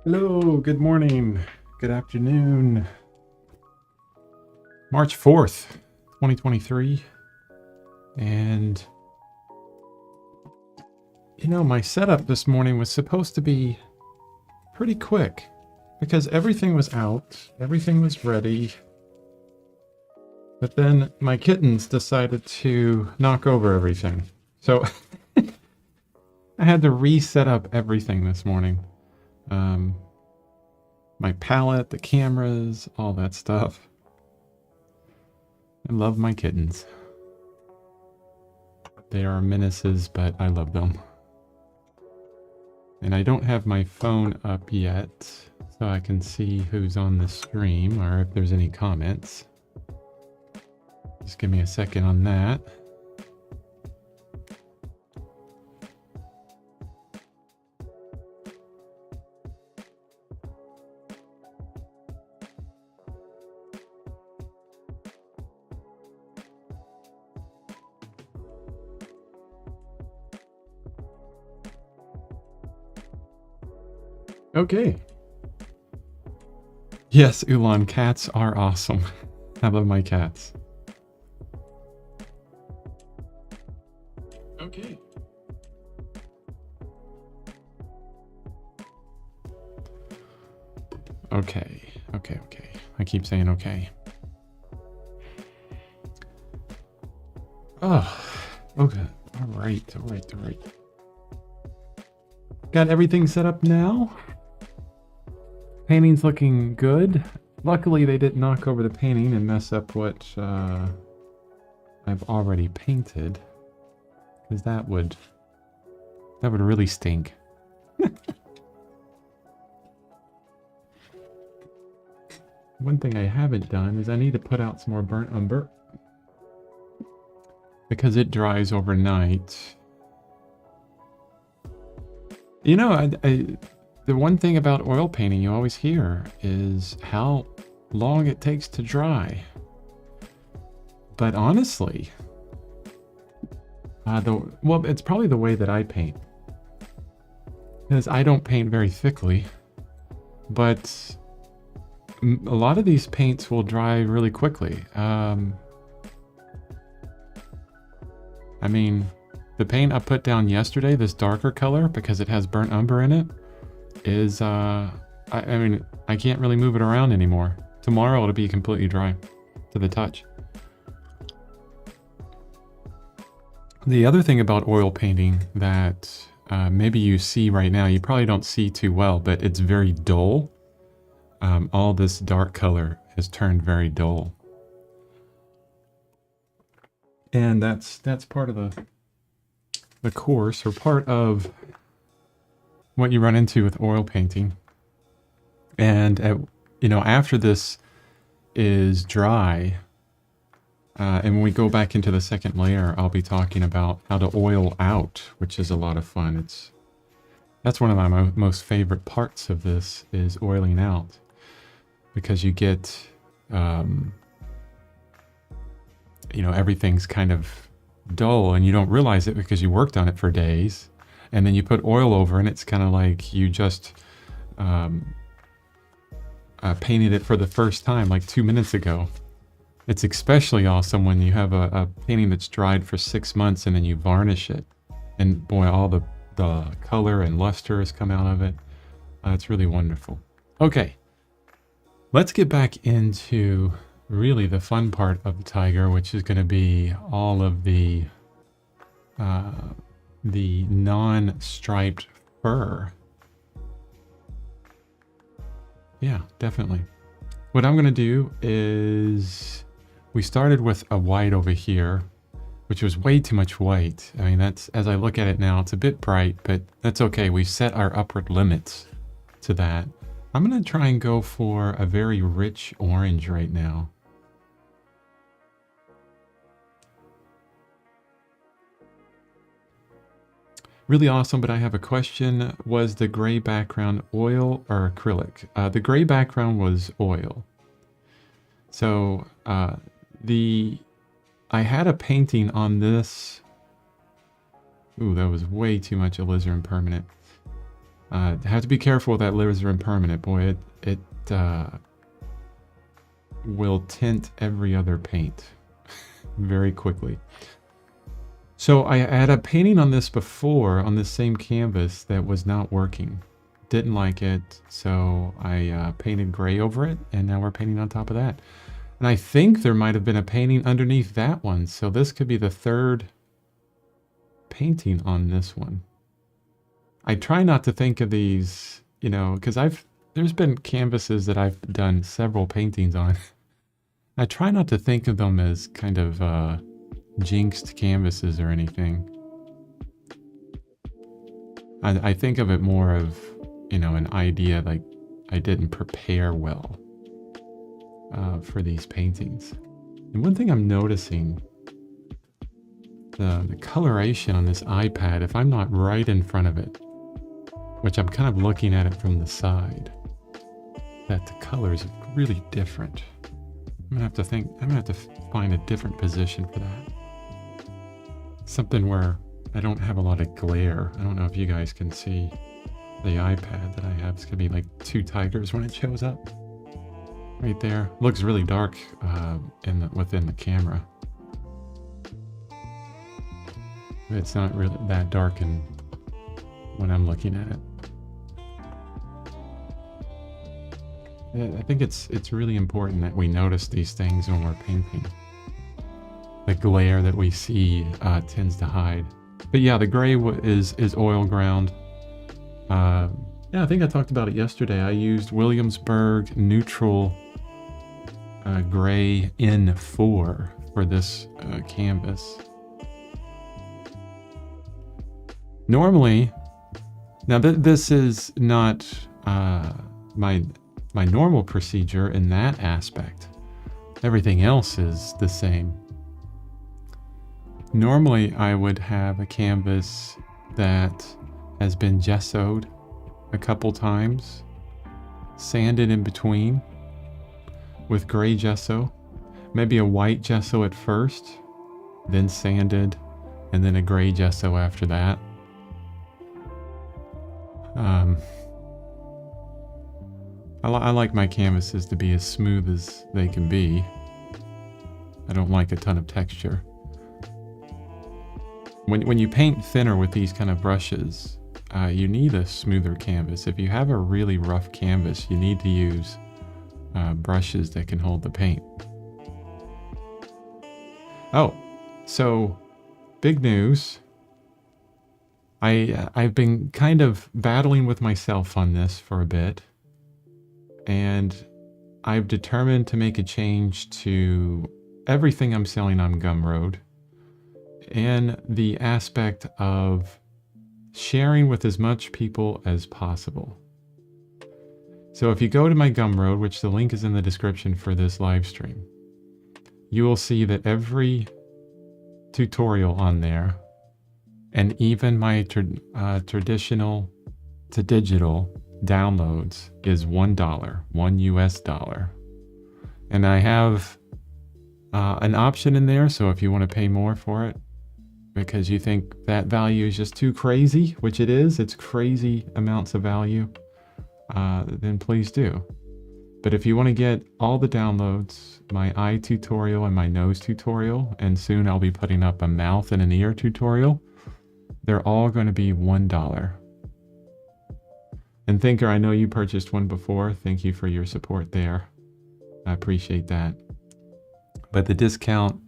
Hello, good morning, good afternoon. March 4th, 2023. And, my setup this morning was supposed to be pretty quick because everything was out, everything was ready. But then my kittens decided to knock over everything. So I had to reset up everything this morning. My palette, the cameras, all that stuff. I love my kittens. They are menaces, but I love them. And I don't have my phone up yet, so I can see who's on the stream or if there's any comments. Just give me a second on that. Okay. Yes, Ulan, cats are awesome. I love my cats. Okay. Okay. I keep saying okay. Oh, okay. All right. Got everything set up now. Painting's looking good. Luckily, they didn't knock over the painting and mess up what I've already painted, because that would really stink. One thing I haven't done is I need to put out some more burnt umber because it dries overnight. The one thing about oil painting you always hear is how long it takes to dry. But honestly, it's probably the way that I paint. Because I don't paint very thickly, but a lot of these paints will dry really quickly. I mean, the paint I put down yesterday, this darker color, because it has burnt umber in it, is, I mean, I can't really move it around anymore. Tomorrow it'll be completely dry to the touch. The other thing about oil painting that maybe you see right now, you probably don't see too well, but it's very dull. All this dark color has turned very dull. And that's part of the course, or part of what you run into with oil painting. And after this is dry, and when we go back into the second layer, I'll be talking about how to oil out, which is a lot of fun. That's one of my most favorite parts of this, is oiling out, because you get everything's kind of dull and you don't realize it because you worked on it for days. And then you put oil over and it's kind of like you just painted it for the first time like 2 minutes ago. It's especially awesome when you have a painting that's dried for 6 months and then you varnish it. And boy, all the color and luster has come out of it. It's really wonderful. Okay, let's get back into really the fun part of the tiger, which is going to be all of the non-striped fur. Yeah, definitely. What I'm going to do is, we started with a white over here, which was way too much white. I mean, that's, as I look at it now, it's a bit bright, but that's okay. We've set our upward limits to that. I'm going to try and go for a very rich orange right now. Really awesome, but I have a question. Was the gray background oil or acrylic? The gray background was oil. So I had a painting on this. Ooh, that was way too much alizarin permanent. Have to be careful with that alizarin permanent, boy. It will tint every other paint very quickly. So I had a painting on this before, on this same canvas, that was not working. Didn't like it, so I painted gray over it, and now we're painting on top of that. And I think there might have been a painting underneath that one, so this could be the third painting on this one. I try not to think of these, you know, because there's been canvases that I've done several paintings on. I try not to think of them as kind of jinxed canvases or anything. I think of it more of, you know, an idea like I didn't prepare well for these paintings. And one thing I'm noticing, the coloration on this iPad, if I'm not right in front of it, which I'm kind of looking at it from the side, that the color is really different. I'm gonna have to find a different position for that. Something where I don't have a lot of glare. I don't know if you guys can see the iPad that I have. It's gonna be like 2 tigers when it shows up. Right there. Looks really dark within the camera. It's not really that dark when I'm looking at it. I think it's really important that we notice these things when we're painting. The glare that we see tends to hide. But yeah, the gray is oil ground. Yeah, I think I talked about it yesterday. I used Williamsburg neutral gray N4 for this canvas. Normally, now this is not my normal procedure in that aspect. Everything else is the same. Normally, I would have a canvas that has been gessoed a couple times, sanded in between with gray gesso, maybe a white gesso at first, then sanded, and then a gray gesso after that. I like my canvases to be as smooth as they can be. I don't like a ton of texture. When you paint thinner with these kind of brushes, you need a smoother canvas. If you have a really rough canvas, you need to use brushes that can hold the paint. Oh, so big news. I've been kind of battling with myself on this for a bit, and I've determined to make a change to everything I'm selling on Gumroad in the aspect of sharing with as much people as possible. So if you go to my Gumroad, which the link is in the description for this live stream, you will see that every tutorial on there, and even my traditional to digital downloads, is $1, $1 US. And I have an option in there, so if you want to pay more for it, because you think that value is just too crazy, which it is, it's crazy amounts of value, then please do. But if you want to get all the downloads, my eye tutorial and my nose tutorial, and soon I'll be putting up a mouth and an ear tutorial, they're all going to be $1. And Thinker, I know you purchased one before. Thank you for your support there. I appreciate that. But the discount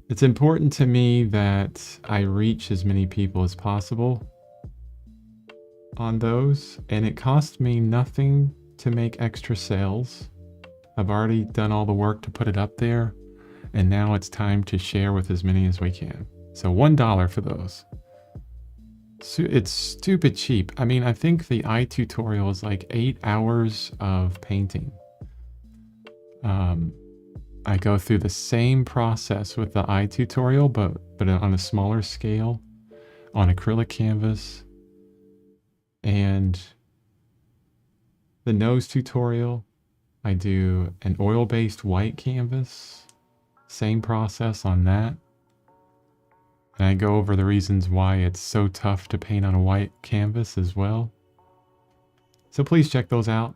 it's important to me that I reach as many people as possible on those. And it costs me nothing to make extra sales. I've already done all the work to put it up there. And now it's time to share with as many as we can. So $1 for those. It's stupid cheap. I mean, I think the eye tutorial is like 8 hours of painting. I go through the same process with the eye tutorial, but on a smaller scale, on acrylic canvas. And the nose tutorial, I do an oil-based white canvas. Same process on that. And I go over the reasons why it's so tough to paint on a white canvas as well. So please check those out.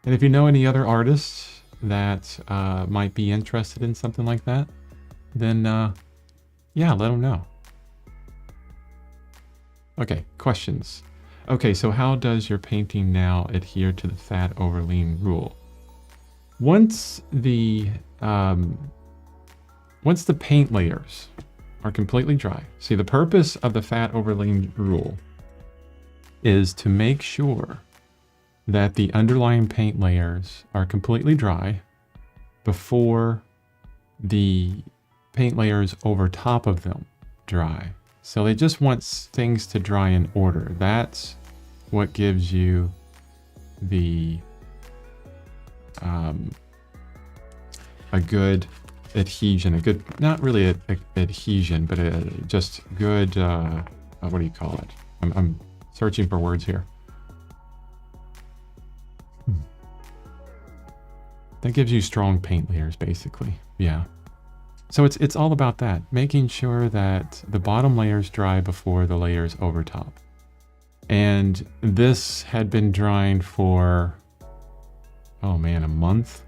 And if you know any other artists that might be interested in something like that, then yeah, let them know. Okay, questions. Okay, so how does your painting now adhere to the fat over lean rule? Once the paint layers are completely dry, see, the purpose of the fat over lean rule is to make sure that the underlying paint layers are completely dry before the paint layers over top of them dry. So they just want things to dry in order. That's what gives you the a good adhesion, a good, not really a adhesion, but just good, what do you call it? I'm searching for words here. That gives you strong paint layers, basically. Yeah. So it's all about that, making sure that the bottom layers dry before the layers over top. And this had been drying for, oh man, a month.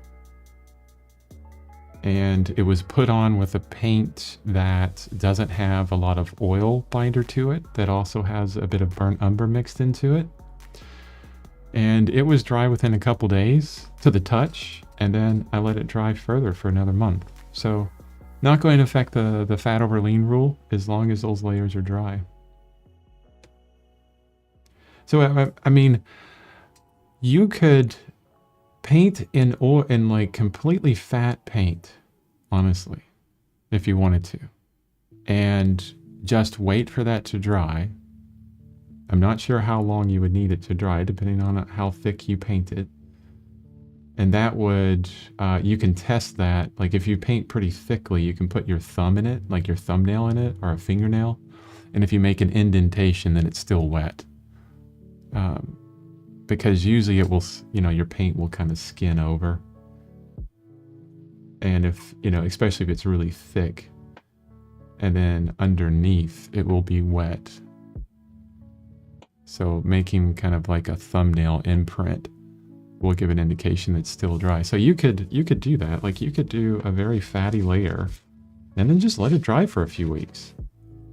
And it was put on with a paint that doesn't have a lot of oil binder to it, that also has a bit of burnt umber mixed into it. And it was dry within a couple days to the touch, and then I let it dry further for another month. So not going to affect the fat over lean rule as long as those layers are dry. So I mean, you could paint in oil, in like completely fat paint, honestly, if you wanted to, and just wait for that to dry. I'm not sure how long you would need it to dry, depending on how thick you paint it. And that would, you can test that. Like if you paint pretty thickly, you can put your thumb in it, like your thumbnail in it, or a fingernail. And if you make an indentation, then it's still wet. Because usually it will, you know, your paint will kind of skin over. And if, you know, especially if it's really thick, and then underneath it will be wet. So making kind of like a thumbnail imprint will give an indication it's still dry. So you could do that. Like you could do a very fatty layer and then just let it dry for a few weeks.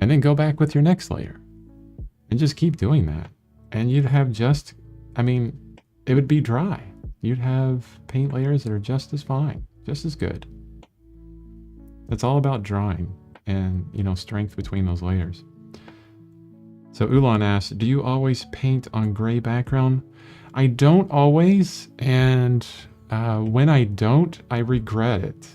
And then go back with your next layer. And just keep doing that. And you'd have just, I mean, it would be dry. You'd have paint layers that are just as fine, just as good. It's all about drying and, you know, strength between those layers. So Ulan asks, do you always paint on gray background? I don't always, and when I don't, I regret it.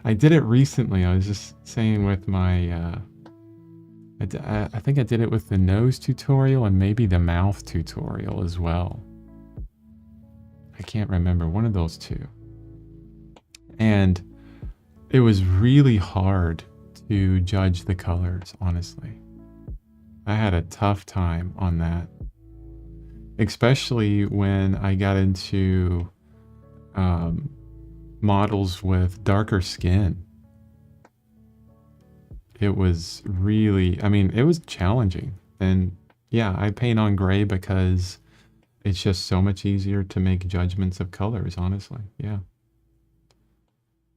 I did it recently. I was just saying with my, I think I did it with the nose tutorial and maybe the mouth tutorial as well. I can't remember, one of those two. And it was really hard to judge the colors, honestly. I had a tough time on that. Especially when I got into models with darker skin. It was really, I mean, it was challenging. And yeah, I paint on gray because it's just so much easier to make judgments of colors, honestly. Yeah.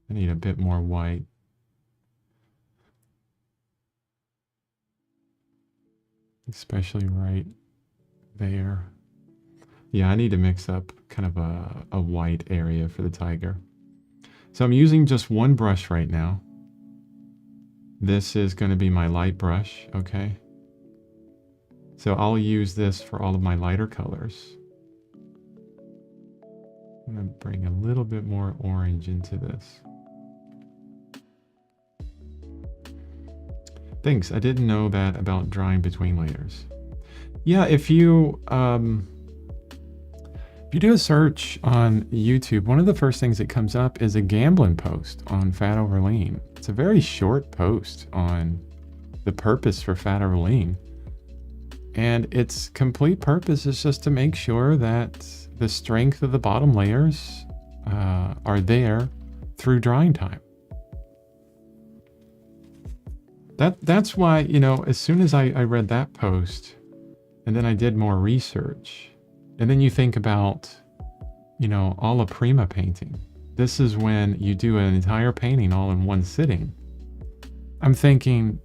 I need a bit more white. Especially right there. Yeah, I need to mix up kind of a white area for the tiger. So I'm using just one brush right now. This is going to be my light brush, okay? So I'll use this for all of my lighter colors. I'm going to bring a little bit more orange into this. Thanks, I didn't know that about drying between layers. Yeah, if you do a search on YouTube, one of the first things that comes up is a gambling post on fat over lean. It's a very short post on the purpose for fat over lean. And its complete purpose is just to make sure that the strength of the bottom layers are there through drying time. That's why, you know, as soon as I read that post and then I did more research, and then you think about, you know, alla prima painting. This is when you do an entire painting all in one sitting. I'm thinking,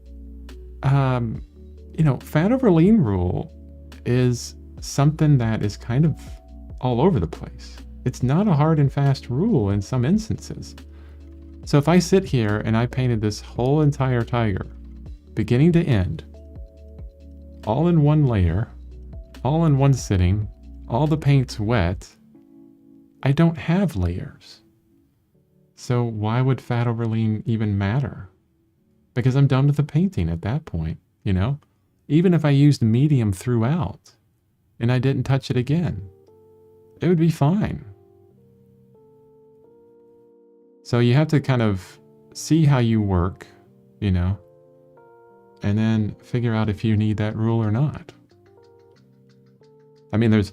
you know, fat over lean rule is something that is kind of all over the place. It's not a hard and fast rule in some instances. So if I sit here and I painted this whole entire tiger, beginning to end, all in one layer, all in one sitting, all the paint's wet, I don't have layers. So why would fat over lean even matter? Because I'm done with the painting at that point, you know? Even if I used medium throughout and I didn't touch it again, it would be fine. So you have to kind of see how you work, you know, and then figure out if you need that rule or not. I mean,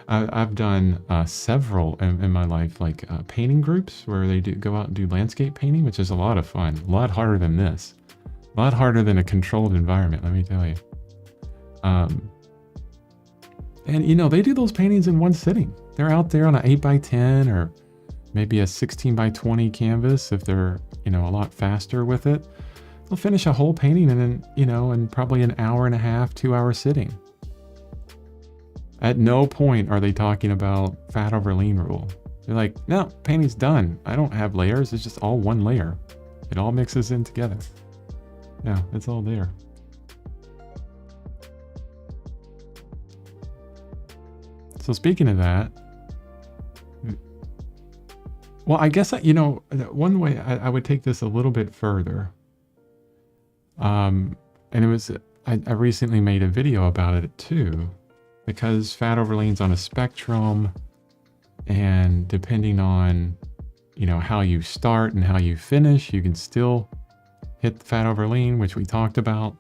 I've done several in my life, like painting groups where they do go out and do landscape painting, which is a lot of fun, a lot harder than this, a lot harder than a controlled environment, let me tell you. And you know, they do those paintings in one sitting. They're out there on an 8x10 or maybe a 16x20 canvas if they're, you know, a lot faster with it. They'll finish a whole painting in, you know, in probably an hour and a half, 2 hour sitting. At no point are they talking about fat over lean rule. They're like, no, painting's done. I don't have layers. It's just all one layer. It all mixes in together. Yeah, it's all there. So speaking of that, well, I guess, you know, one way I would take this a little bit further. And it was, I recently made a video about it too, because fat over lean's on a spectrum, and depending on, you know, how you start and how you finish, you can still hit the fat over lean, which we talked about.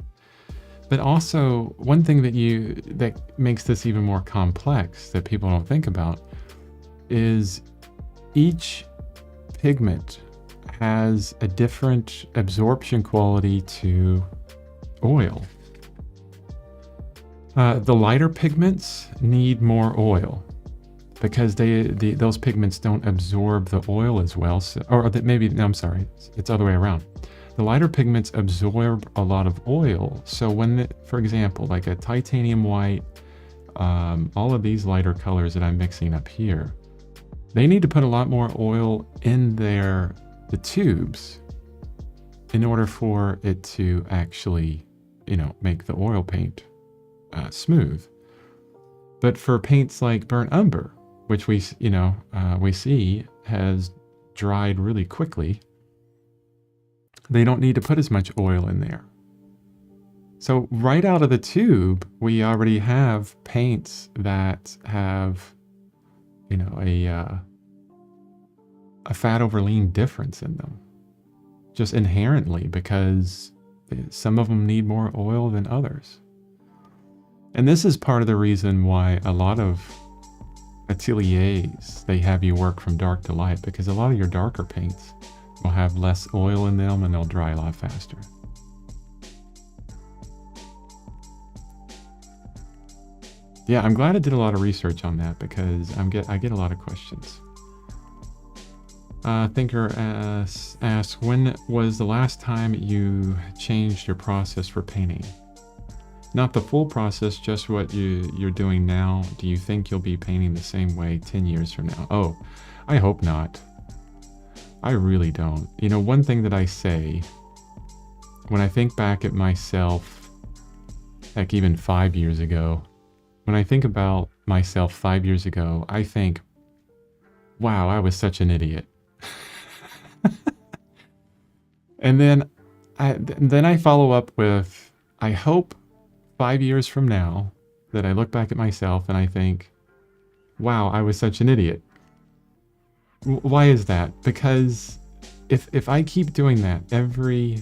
But also one thing that makes this even more complex that people don't think about is each pigment has a different absorption quality to oil. The lighter pigments need more oil because those pigments don't absorb the oil as well. So, I'm sorry, it's the other way around. The lighter pigments absorb a lot of oil. So for example, like a titanium white, all of these lighter colors that I'm mixing up here, they need to put a lot more oil in the tubes in order for it to actually, you know, make the oil paint smooth. But for paints like burnt umber, which we see has dried really quickly, they don't need to put as much oil in there. So right out of the tube, we already have paints that have, you know, a fat over lean difference in them, just inherently, because some of them need more oil than others. And this is part of the reason why a lot of ateliers, they have you work from dark to light, because a lot of your darker paints will have less oil in them and they'll dry a lot faster. Yeah, I'm glad I did a lot of research on that because I get a lot of questions. Thinker asks, when was the last time you changed your process for painting? Not the full process, just what you're doing now. Do you think you'll be painting the same way 10 years from now? Oh, I hope not. I really don't. You know, one thing that I say, when I think back at myself, like even 5 years ago, when I think about myself 5 years ago, I think, wow, I was such an idiot. And then I follow up with, I hope 5 years from now that I look back at myself and I think, wow, I was such an idiot. Why is that? Because if I keep doing that every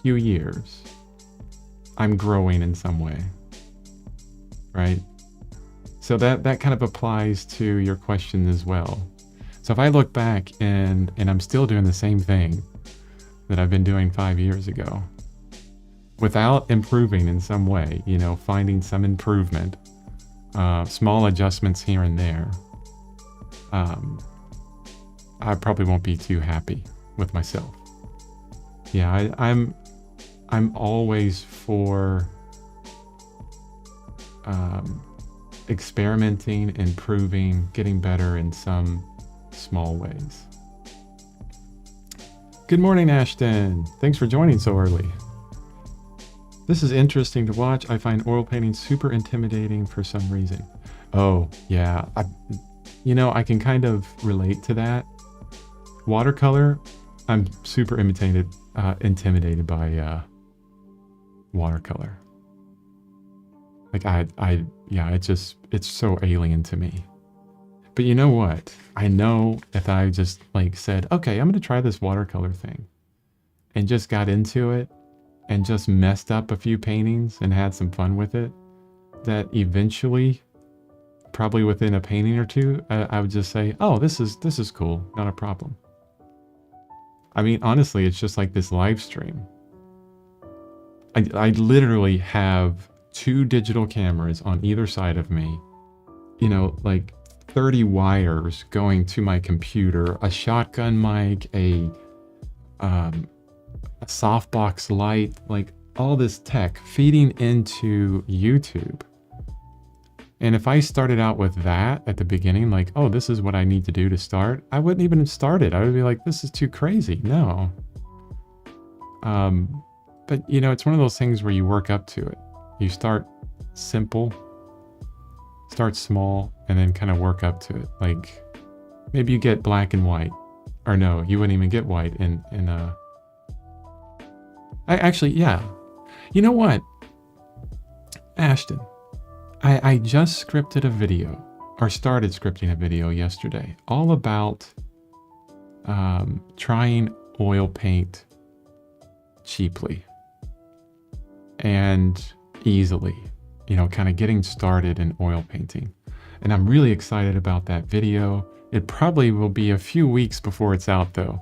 few years, I'm growing in some way, right? So that kind of applies to your question as well. So if I look back and I'm still doing the same thing that I've been doing 5 years ago, without improving in some way, you know, finding some improvement, small adjustments here and there, I probably won't be too happy with myself. Yeah, I'm always for experimenting, improving, getting better in some small ways. Good morning, Ashton. Thanks for joining so early. This is interesting to watch. I find oil painting super intimidating for some reason. Oh, yeah. I can kind of relate to that. Watercolor, I'm super intimidated by watercolor. Like it's so alien to me. But you know what? I know if I just like said, okay, I'm going to try this watercolor thing and just got into it and just messed up a few paintings and had some fun with it, that eventually, probably within a painting or two, I would just say, oh, this is cool. Not a problem. I mean, honestly, it's just like this live stream. I literally have 2 digital cameras on either side of me, you know, like 30 wires going to my computer, a shotgun mic, a softbox light, like all this tech feeding into YouTube. And if I started out with that at the beginning, like, oh, this is what I need to do to start, I wouldn't even start it. I would be like, this is too crazy. No. But you know, it's one of those things where you work up to it. You start simple, start small, and then kind of work up to it. Like maybe you get black and white, or no, you wouldn't even get white yeah. You know what, Ashton, I just scripted a video, or started scripting a video yesterday, all about trying oil paint cheaply and easily, you know, kind of getting started in oil painting. And I'm really excited about that video. It probably will be a few weeks before it's out though,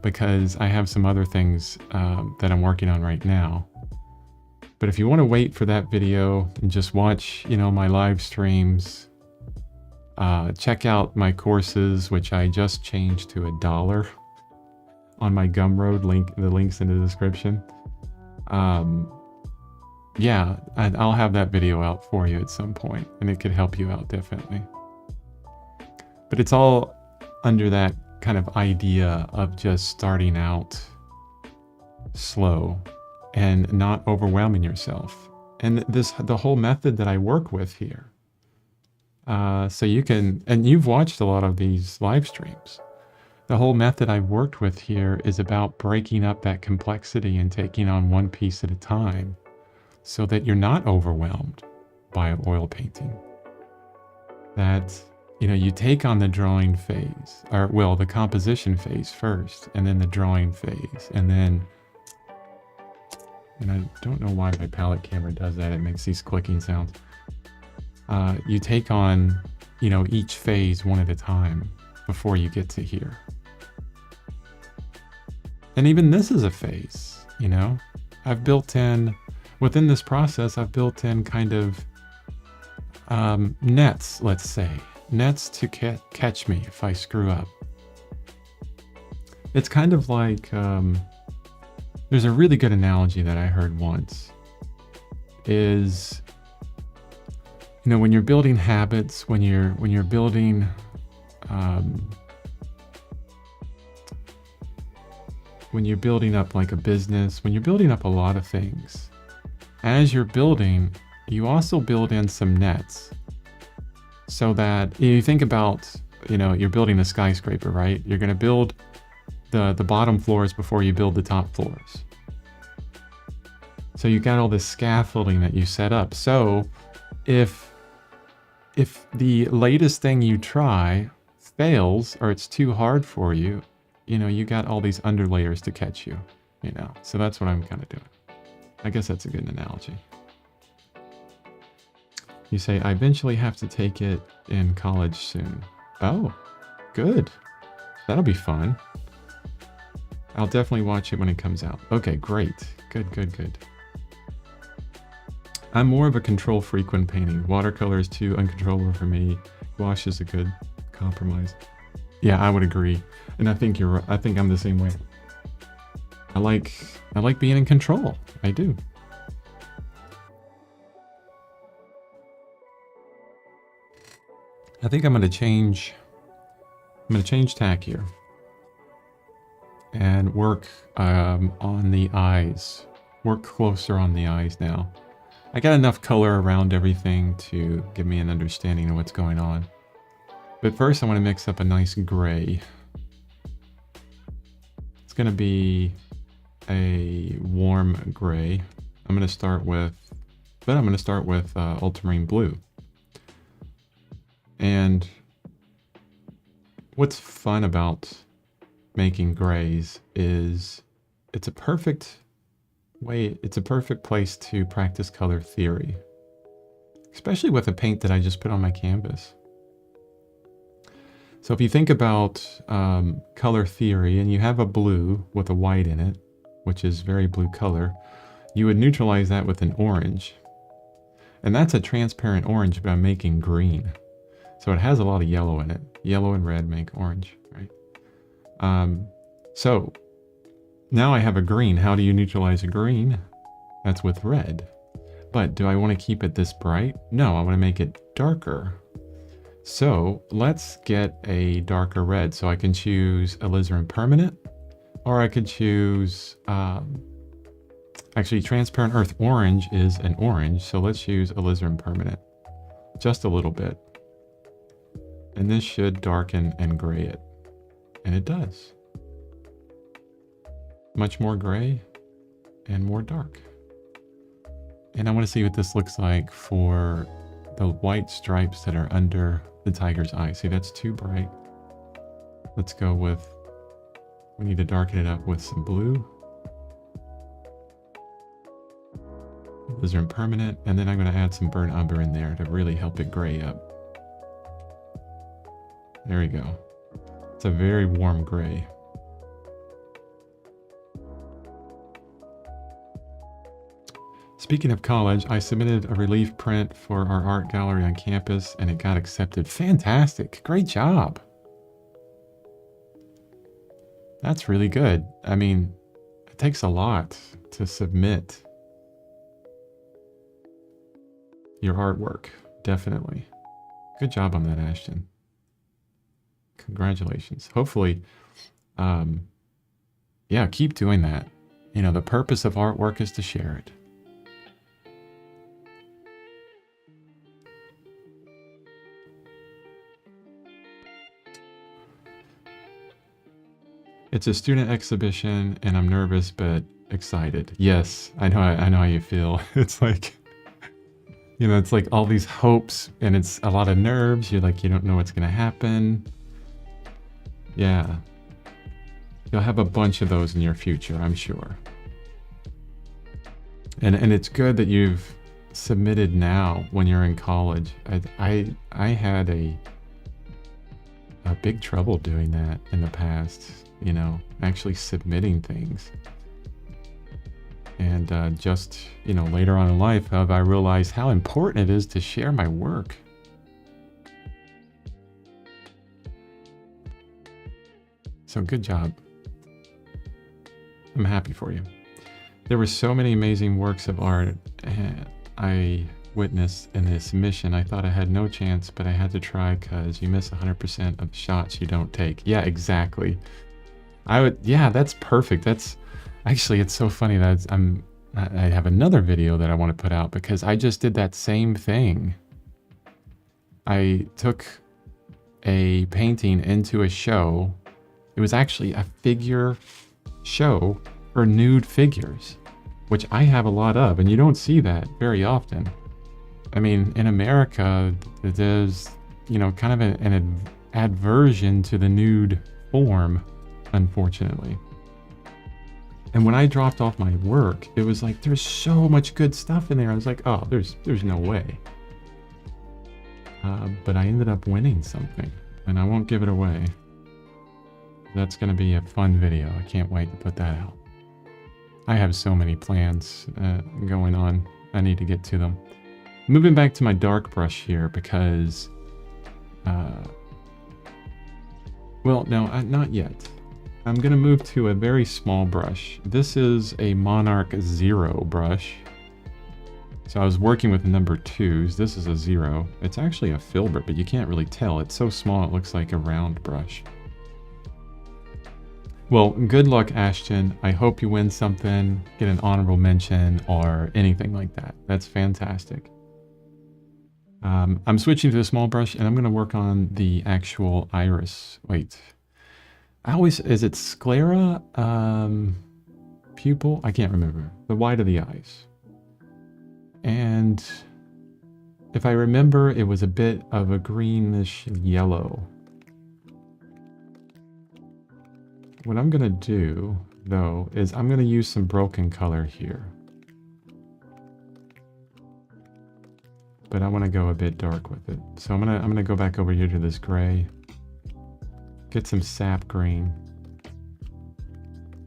because I have some other things that I'm working on right now. But if you want to wait for that video and just watch, you know, my live streams, check out my courses, which I just changed to $1 on my Gumroad link. The link's in the description. Yeah, I'll have that video out for you at some point, and it could help you out definitely. But it's all under that kind of idea of just starting out slow and not overwhelming yourself. And the whole method that I work with here. So you can, and you've watched a lot of these live streams. The whole method I've worked with here is about breaking up that complexity and taking on one piece at a time, so that you're not overwhelmed by oil painting. That, you know, you take on the drawing phase, or well, the composition phase first, and then the drawing phase, and I don't know why my palette camera does that. It makes these clicking sounds. You take on, you know, each phase one at a time before you get to here. And even this is a phase, you know. I've built in, within this process, I've built in kind of nets, let's say. Nets to catch me if I screw up. It's kind of like, there's a really good analogy that I heard once, is, you know, when you're building habits, when you're building, when you're building up like a business, when you're building up a lot of things, as you're building, you also build in some nets, so that you think about, you know, you're building a skyscraper, right? You're going to build the bottom floors before you build the top floors. So you got all this scaffolding that you set up. So if the latest thing you try fails, or it's too hard for you, you know, you got all these underlayers to catch you, you know. So that's what I'm kind of doing. I guess that's a good analogy. You say, I eventually have to take it in college soon. Oh, good. That'll be fun. I'll definitely watch it when it comes out. Okay, great. Good. I'm more of a control freak when painting. Watercolor is too uncontrollable for me. Gouache is a good compromise. Yeah, I would agree. And I think you're right. I think I'm the same way. I like being in control. I do. I think I'm gonna change tack here and work on the eyes. Work closer on the eyes now. I got enough color around everything to give me an understanding of what's going on. But first I want to mix up a nice gray. It's going to be a warm gray. I'm going to start with ultramarine blue. And what's fun about making grays is it's a perfect place to practice color theory, especially with a paint that I just put on my canvas. So if you think about color theory and you have a blue with a white in it, which is very blue color, you would neutralize that with an orange. And that's a transparent orange, but I'm making green. So it has a lot of yellow in it. Yellow and red make orange, right? So now I have a green. How do you neutralize a green? That's with red. But do I want to keep it this bright? No, I want to make it darker. So let's get a darker red. So I can choose alizarin permanent, or I could choose, actually transparent earth orange is an orange. So let's use alizarin permanent, just a little bit. And this should darken and gray it. And it does. Much more gray and more dark. And I want to see what this looks like for the white stripes that are under the tiger's eye. See, that's too bright. Let's go with, we need to darken it up with some blue. Alizarin permanent, and then I'm going to add some burnt umber in there to really help it gray up. There we go. It's a very warm gray. Speaking of college, I submitted a relief print for our art gallery on campus and it got accepted. Fantastic. Great job. That's really good. I mean, it takes a lot to submit your artwork. Definitely. Good job on that, Ashton. Congratulations. Hopefully, yeah, keep doing that. You know, the purpose of artwork is to share it. It's a student exhibition and I'm nervous but excited. Yes, I know how you feel. It's like, you know, it's like all these hopes and it's a lot of nerves. You're like, you don't know what's going to happen. Yeah. You'll have a bunch of those in your future, I'm sure. And it's good that you've submitted now when you're in college. I had a big trouble doing that in the past, you know, actually submitting things. And just, you know, later on in life, have I realized how important it is to share my work. So good job. I'm happy for you. There were so many amazing works of art I witnessed in this submission. I thought I had no chance, but I had to try because you miss 100% of the shots you don't take. Yeah, exactly. Yeah, that's perfect. That's actually, it's so funny that I have another video that I want to put out because I just did that same thing. I took a painting into a show. It was actually a figure show for nude figures, which I have a lot of, and you don't see that very often. I mean, in America, there's, you know, kind of an aversion to the nude form, unfortunately. And when I dropped off my work, it was like, there's so much good stuff in there. I was like, oh, there's no way. But I ended up winning something, and I won't give it away. That's going to be a fun video. I can't wait to put that out. I have so many plans going on I need to get to them. Moving back to my dark brush here because, well, no, not yet. I'm going to move to a very small brush. This is a Monarch 0 brush. So I was working with number 2s. This is a 0. It's actually a filbert, but you can't really tell. It's so small it looks like a round brush. Well, good luck, Ashton. I hope you win something, get an honorable mention, or anything like that. That's fantastic. I'm switching to a small brush, and I'm going to work on the actual iris. Wait. Is it sclera? Pupil? I can't remember. The white of the eyes. And if I remember, it was a bit of a greenish yellow. What I'm going to do, though, is I'm going to use some broken color here. But I want to go a bit dark with it. So I'm gonna go back over here to this gray. Get some sap green.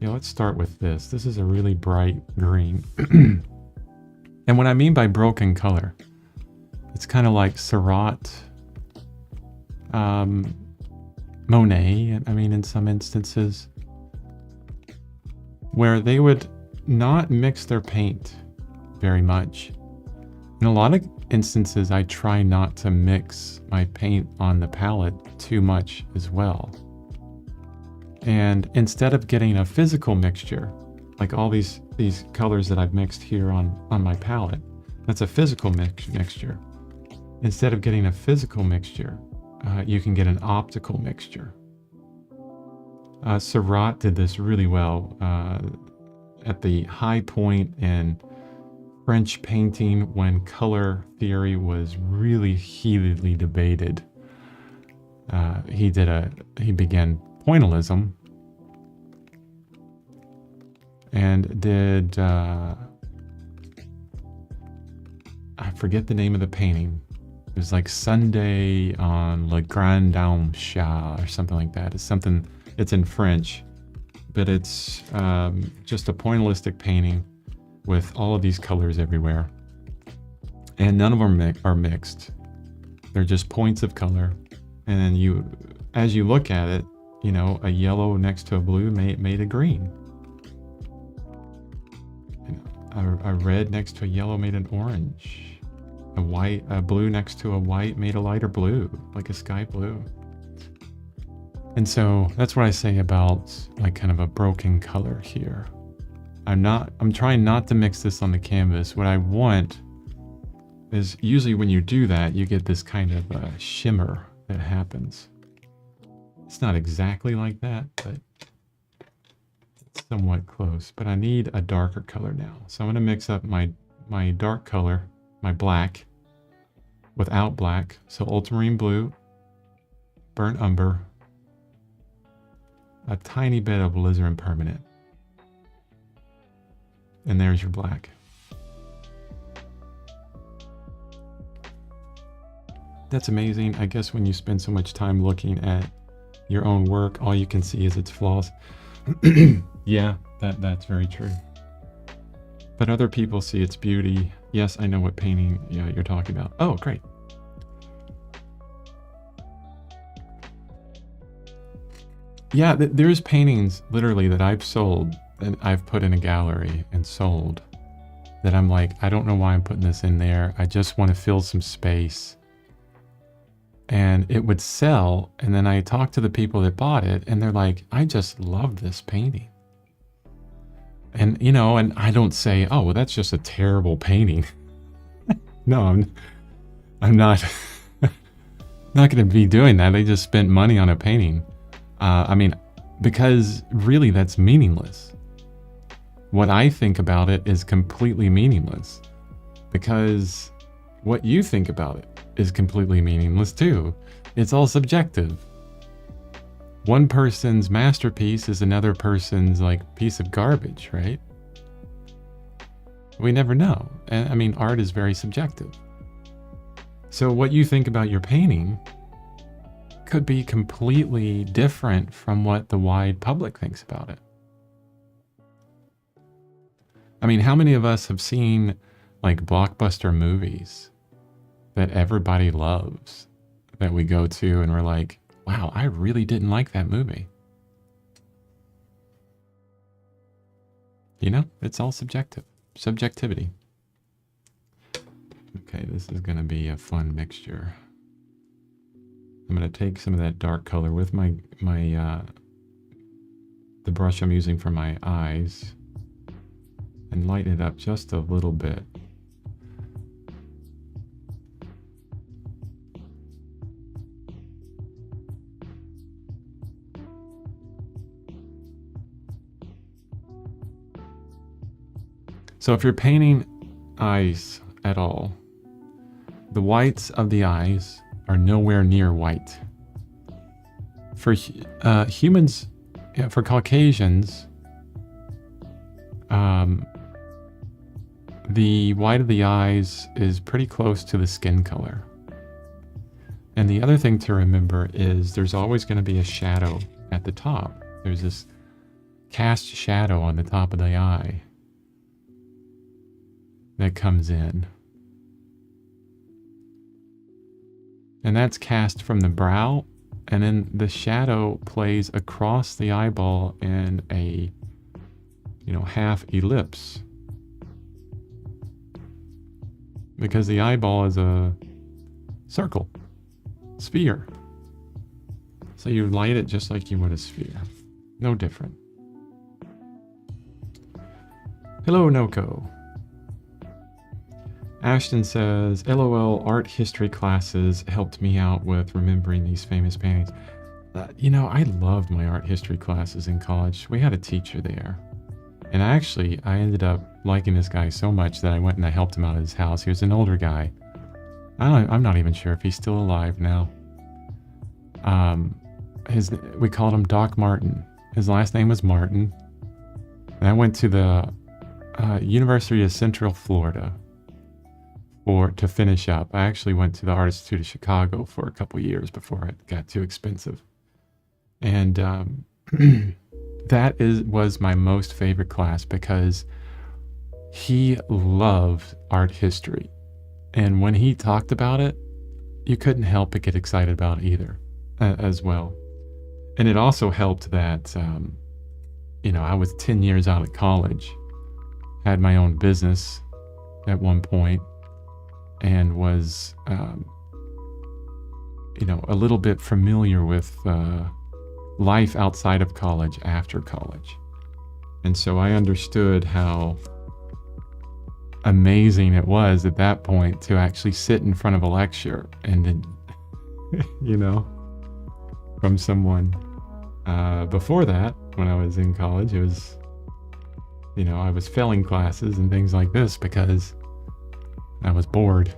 Yeah, let's start with this. This is a really bright green. And what I mean by broken color, it's kind of like Seurat, Monet, I mean, in some instances, where they would not mix their paint very much. In a lot of instances, I try not to mix my paint on the palette too much as well. And instead of getting a physical mixture, like all these colors that I've mixed here on my palette, that's a physical mixture. Instead of getting a physical mixture, you can get an optical mixture. Seurat did this really well at the high point in French painting when color theory was really heatedly debated. He began pointillism and did, I forget the name of the painting. It was like Sunday on Le Grand Dame Chat or something like that. It's in French, but it's just a pointillistic painting with all of these colors everywhere. And none of them are mixed. They're just points of color. And then as you look at it, you know, a yellow next to a blue made a green. A red next to a yellow made an orange. A blue next to a white made a lighter blue, like a sky blue. And so that's what I say about like kind of a broken color here. I'm trying not to mix this on the canvas. What I want is usually when you do that, you get this kind of shimmer that happens. It's not exactly like that, but it's somewhat close. But I need a darker color now. So I'm going to mix up my dark color, my black, without black. So ultramarine blue, burnt umber, a tiny bit of alizarin permanent. And there's your black. That's amazing. I guess when you spend so much time looking at your own work, all you can see is its flaws. Yeah, that's very true. But other people see its beauty. Yes, I know what painting you're talking about. Oh, great. Yeah, there's paintings literally that I've sold and I've put in a gallery and sold that I'm like, I don't know why I'm putting this in there. I just want to fill some space. And it would sell. And then I talked to the people that bought it and they're like, I just love this painting. And, you know, and I don't say, oh, well, that's just a terrible painting. No, I'm not, not going to be doing that. They just spent money on a painting. I mean, because really that's meaningless. What I think about it is completely meaningless because what you think about it is completely meaningless too. It's all subjective. One person's masterpiece is another person's like piece of garbage, right? We never know. And I mean, art is very subjective. So what you think about your painting could be completely different from what the wide public thinks about it. I mean, how many of us have seen like blockbuster movies that everybody loves that we go to and we're like, wow, I really didn't like that movie. You know, it's all subjective. Subjectivity. Okay, this is going to be a fun mixture. I'm going to take some of that dark color with the brush I'm using for my eyes and lighten it up just a little bit. So if you're painting eyes at all, the whites of the eyes are nowhere near white. For humans, for Caucasians, the white of the eyes is pretty close to the skin color. And the other thing to remember is there's always going to be a shadow at the top. There's this cast shadow on the top of the eye that comes in. And that's cast from the brow, and then the shadow plays across the eyeball in a, half ellipse. Because the eyeball is a circle, sphere. So you light it just like you would a sphere. No different. Hello, Noko. Ashton says, LOL, art history classes helped me out with remembering these famous paintings. I loved my art history classes in college. We had a teacher there. And I ended up liking this guy so much that I went and I helped him out at his house. He was an older guy. I'm not even sure if he's still alive now. We called him Doc Martin. His last name was Martin. And I went to the University of Central Florida to finish up. I actually went to the Art Institute of Chicago for a couple years before it got too expensive. And that was my most favorite class because he loved art history. And when he talked about it, you couldn't help but get excited about it either, as well. And it also helped that, I was 10 years out of college, had my own business at one point, and was, a little bit familiar with life outside of college, after college. And so I understood how amazing it was at that point to actually sit in front of a lecture and then, from someone. Before that, when I was in college, it was, I was failing classes and things like this because I was bored.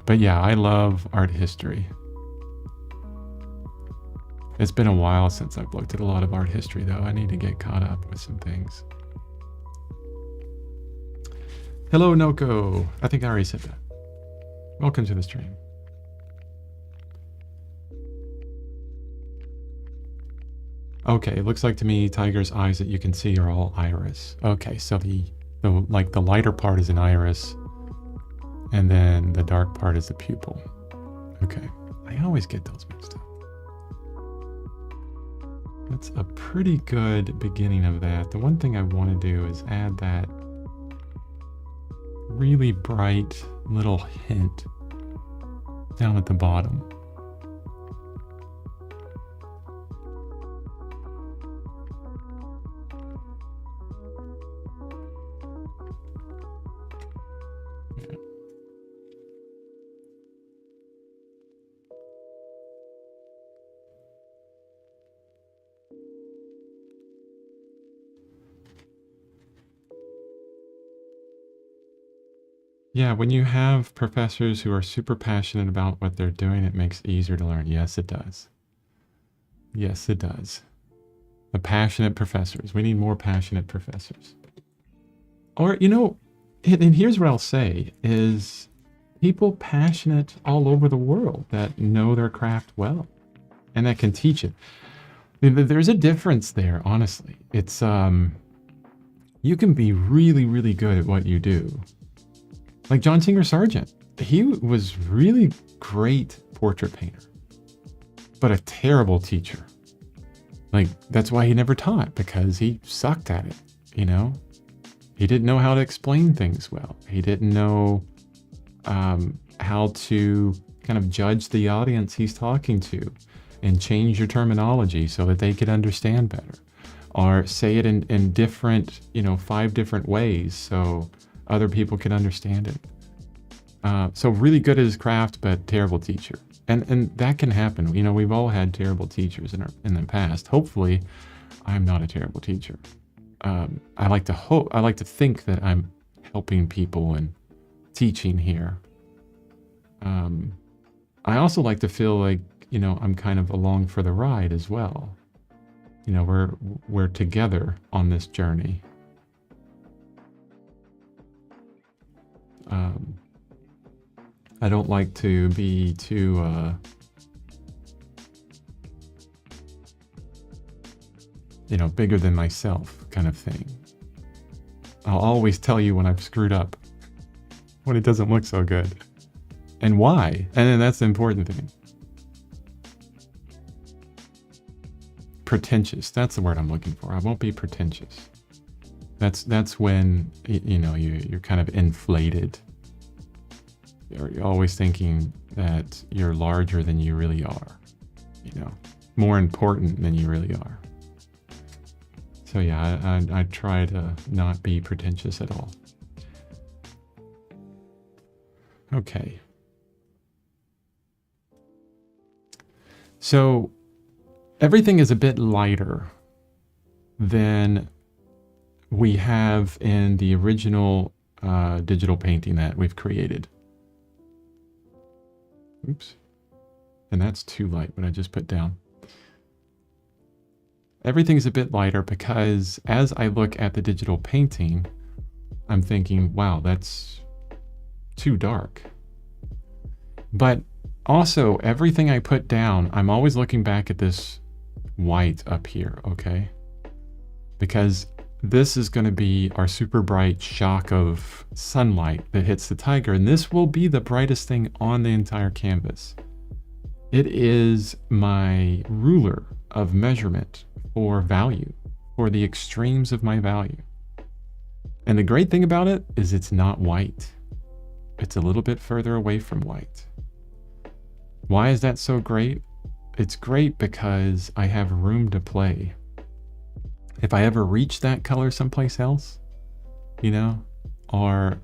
But yeah, I love art history. It's been a while since I've looked at a lot of art history, though. I need to get caught up with some things. Hello, Noko. I think I already said that. Welcome to the stream. Okay, it looks like to me Tiger's eyes that you can see are all iris. Okay, so the lighter part is an iris, and then the dark part is the pupil. Okay, I always get those mixed up. That's a pretty good beginning of that. The one thing I want to do is add that really bright little hint down at the bottom. Yeah, when you have professors who are super passionate about what they're doing, it makes it easier to learn. Yes, it does. Yes, it does. The passionate professors. We need more passionate professors. Or, and here's what I'll say, is people passionate all over the world that know their craft well and that can teach it. There's a difference there, honestly. It's, you can be really, really good at what you do. Like John Singer Sargent, he was really great portrait painter, but a terrible teacher. Like, that's why he never taught, because he sucked at it, you know? He didn't know how to explain things well. He didn't know how to kind of judge the audience he's talking to and change your terminology so that they could understand better. Or say it in different, 5 different ways so other people can understand it. So really good at his craft, but terrible teacher. And that can happen. We've all had terrible teachers in the past. Hopefully, I'm not a terrible teacher. I like to think that I'm helping people and teaching here. I also like to feel like, I'm kind of along for the ride as well. We're together on this journey. I don't like to be too, bigger than myself kind of thing. I'll always tell you when I've screwed up, when it doesn't look so good, and why. And then that's the important thing. Pretentious. That's the word I'm looking for. I won't be pretentious. That's when, you're kind of inflated. You're always thinking that you're larger than you really are, more important than you really are. So yeah, I try to not be pretentious at all. Okay. So everything is a bit lighter than we have in the original digital painting that we've created. Oops. And that's too light, what I just put down. Everything's a bit lighter because as I look at the digital painting, I'm thinking, wow, that's too dark. But also, everything I put down, I'm always looking back at this white up here, okay? Because this is going to be our super bright shock of sunlight that hits the tiger, and this will be the brightest thing on the entire canvas. It is my ruler of measurement for value, for the extremes of my value. And the great thing about it is it's not white. It's a little bit further away from white. Why is that so great? It's great because I have room to play. If I ever reach that color someplace else, or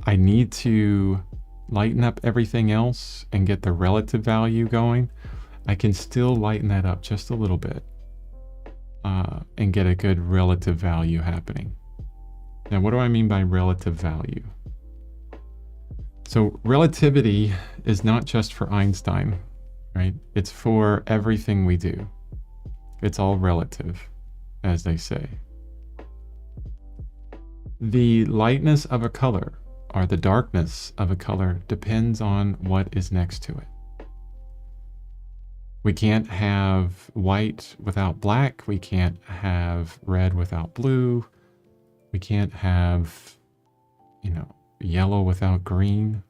I need to lighten up everything else and get the relative value going, I can still lighten that up just a little bit and get a good relative value happening. Now, what do I mean by relative value? So relativity is not just for Einstein, right? It's for everything we do. It's all relative, as they say. The lightness of a color or the darkness of a color depends on what is next to it. We can't have white without black. We can't have red without blue. We can't have, yellow without green.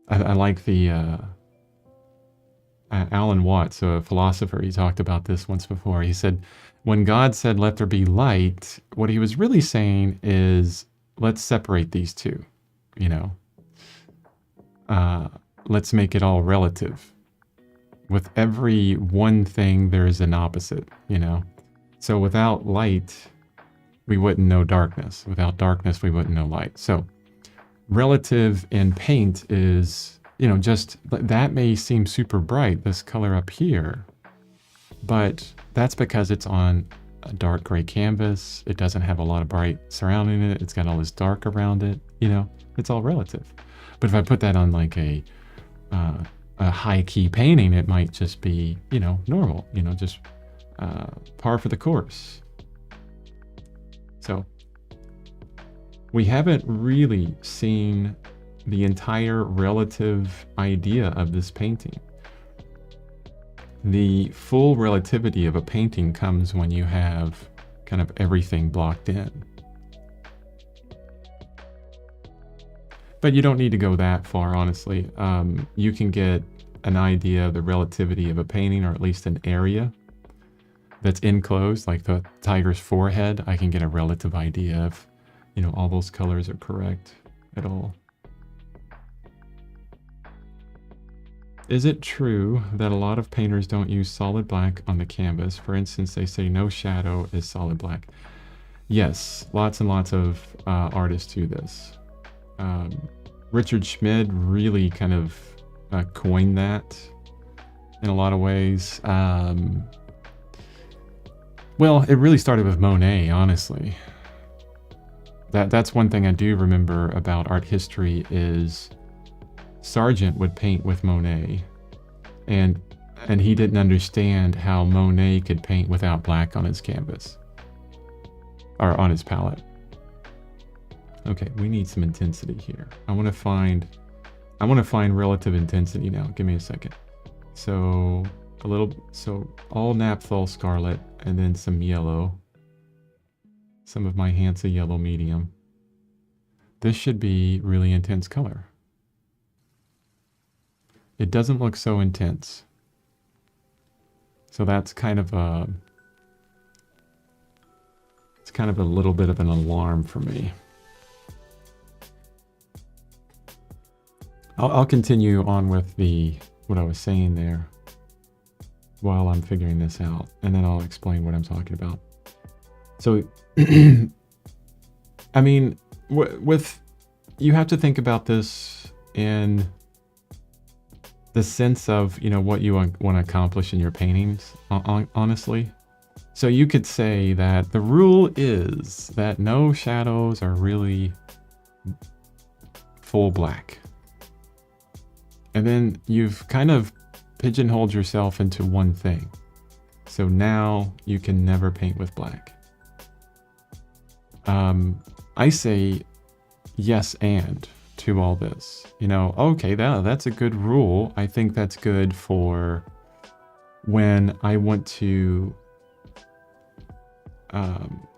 I like the Alan Watts, a philosopher. He talked about this once before. He said, when God said, let there be light, what he was really saying is, let's separate these two, let's make it all relative. With every one thing, there's an opposite, So without light, we wouldn't know darkness. Without darkness, we wouldn't know light. So relative in paint is, just that may seem super bright, this color up here, but that's because it's on a dark gray canvas. It doesn't have a lot of bright surrounding it. It's got all this dark around it, it's all relative. But if I put that on like a high key painting, it might just be, normal, just par for the course. So we haven't really seen the entire relative idea of this painting. The full relativity of a painting comes when you have kind of everything blocked in. But you don't need to go that far, honestly. You can get an idea of the relativity of a painting, or at least an area that's enclosed, like the tiger's forehead. I can get a relative idea of, you know, all those colors are correct at all. Is it true that a lot of painters don't use solid black on the canvas? For instance, they say no shadow is solid black. Yes, lots and lots of artists do this. Richard Schmid really kind of coined that in a lot of ways. Well, it really started with Monet, honestly. That's one thing I do remember about art history is Sargent would paint with Monet, and he didn't understand how Monet could paint without black on his canvas or on his palette. Okay, we need some intensity here. I want to find relative intensity now. Give me a second. So all Naphthol scarlet, and then some yellow. Some of my Hansa yellow medium. This should be really intense color. It doesn't look so intense. So that's kind of a little bit of an alarm for me. I'll continue on with what I was saying there while I'm figuring this out, and then I'll explain what I'm talking about. So, I mean, you have to think about this in the sense of, you know, what you want to accomplish in your paintings, honestly. So you could say that the rule is that no shadows are really full black. And then you've kind of pigeonholed yourself into one thing. So now you can never paint with black. I say yes and to all this. You know, okay, that's a good rule. I think that's good for when I want to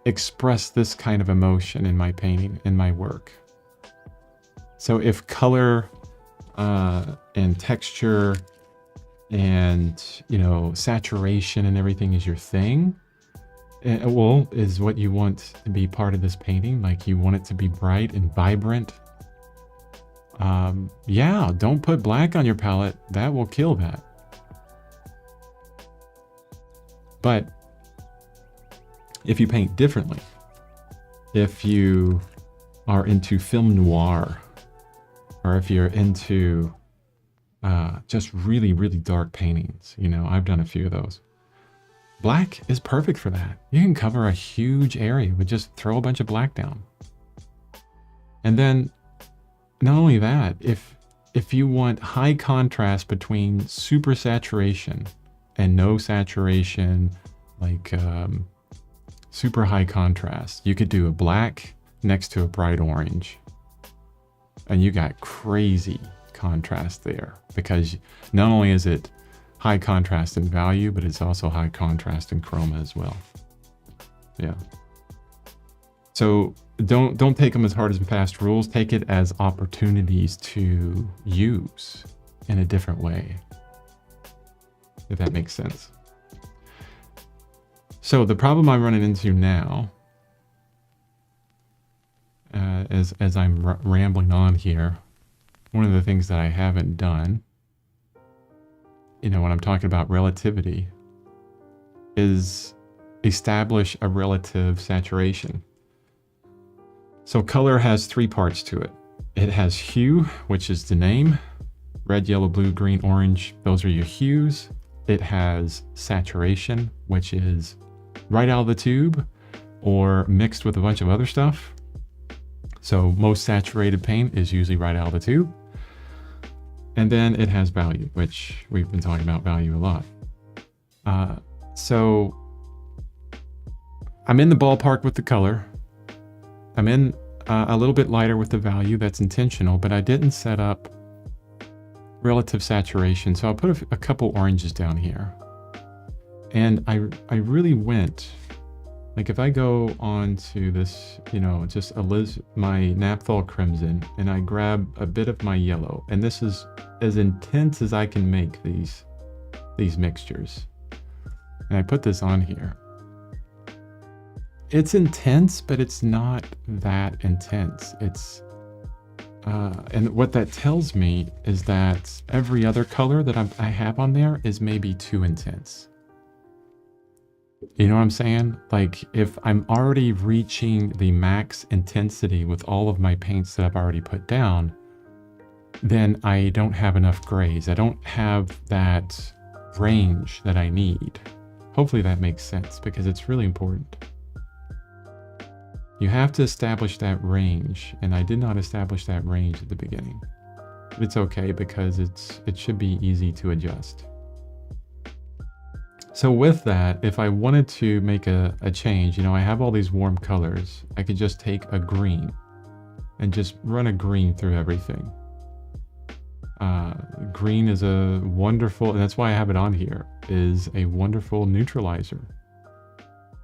express this kind of emotion in my painting, in my work. So if color and texture and, you know, saturation and everything is your thing, well, is what you want to be part of this painting, like you want it to be bright and vibrant, yeah, don't put black on your palette. That will kill that. But if you paint differently, if you are into film noir, or if you're into just really, really dark paintings, you know, I've done a few of those. Black is perfect for that. You can cover a huge area with just throw a bunch of black down. And then, not only that, if you want high contrast between super saturation and no saturation, like super high contrast, you could do a black next to a bright orange. And you got crazy contrast there, because not only is it high contrast in value, but it's also high contrast in chroma as well. Yeah. So don't take them as hard as fast rules. Take it as opportunities to use in a different way, if that makes sense. So the problem I'm running into now, as I'm rambling on here, one of the things that I haven't done, you know, when I'm talking about relativity, is establish a relative saturation. So color has three parts to it. It has hue, which is the name. Red, yellow, blue, green, orange, those are your hues. It has saturation, which is right out of the tube or mixed with a bunch of other stuff. So most saturated paint is usually right out of the tube. And then it has value, which we've been talking about value a lot. So I'm in the ballpark with the color. I'm in a little bit lighter with the value. That's intentional, but I didn't set up relative saturation. So I'll put a couple oranges down here. And I really went Like if I go on to this, you know, just my Naphthol Crimson, and I grab a bit of my yellow, and this is as intense as I can make these mixtures. And I put this on here. It's intense, but it's not that intense. It's and what that tells me is that every other color that I have on there is maybe too intense. You know what I'm saying? Like if I'm already reaching the max intensity with all of my paints that I've already put down, then I don't have enough grays. I don't have that range that I need. Hopefully that makes sense because it's really important. You have to establish that range, and I did not establish that range at the beginning. But it's okay because it should be easy to adjust. So with that, if I wanted to make a change, you know, I have all these warm colors. I could just take a green and just run a green through everything. Green is a wonderful, and that's why I have it on here, is a wonderful neutralizer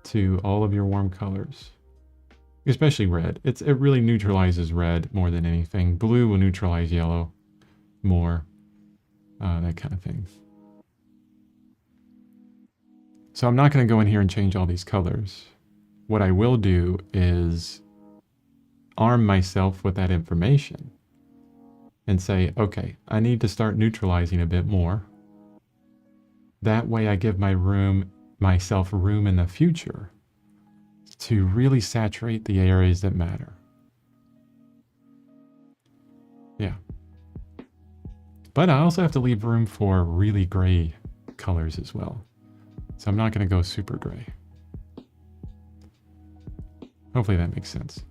to all of your warm colors. Especially red. It really neutralizes red more than anything. Blue will neutralize yellow more. That kind of thing. So I'm not going to go in here and change all these colors. What I will do is arm myself with that information and say, okay, I need to start neutralizing a bit more. That way I give myself room in the future to really saturate the areas that matter. Yeah. But I also have to leave room for really gray colors as well. So I'm not going to go super gray. Hopefully that makes sense.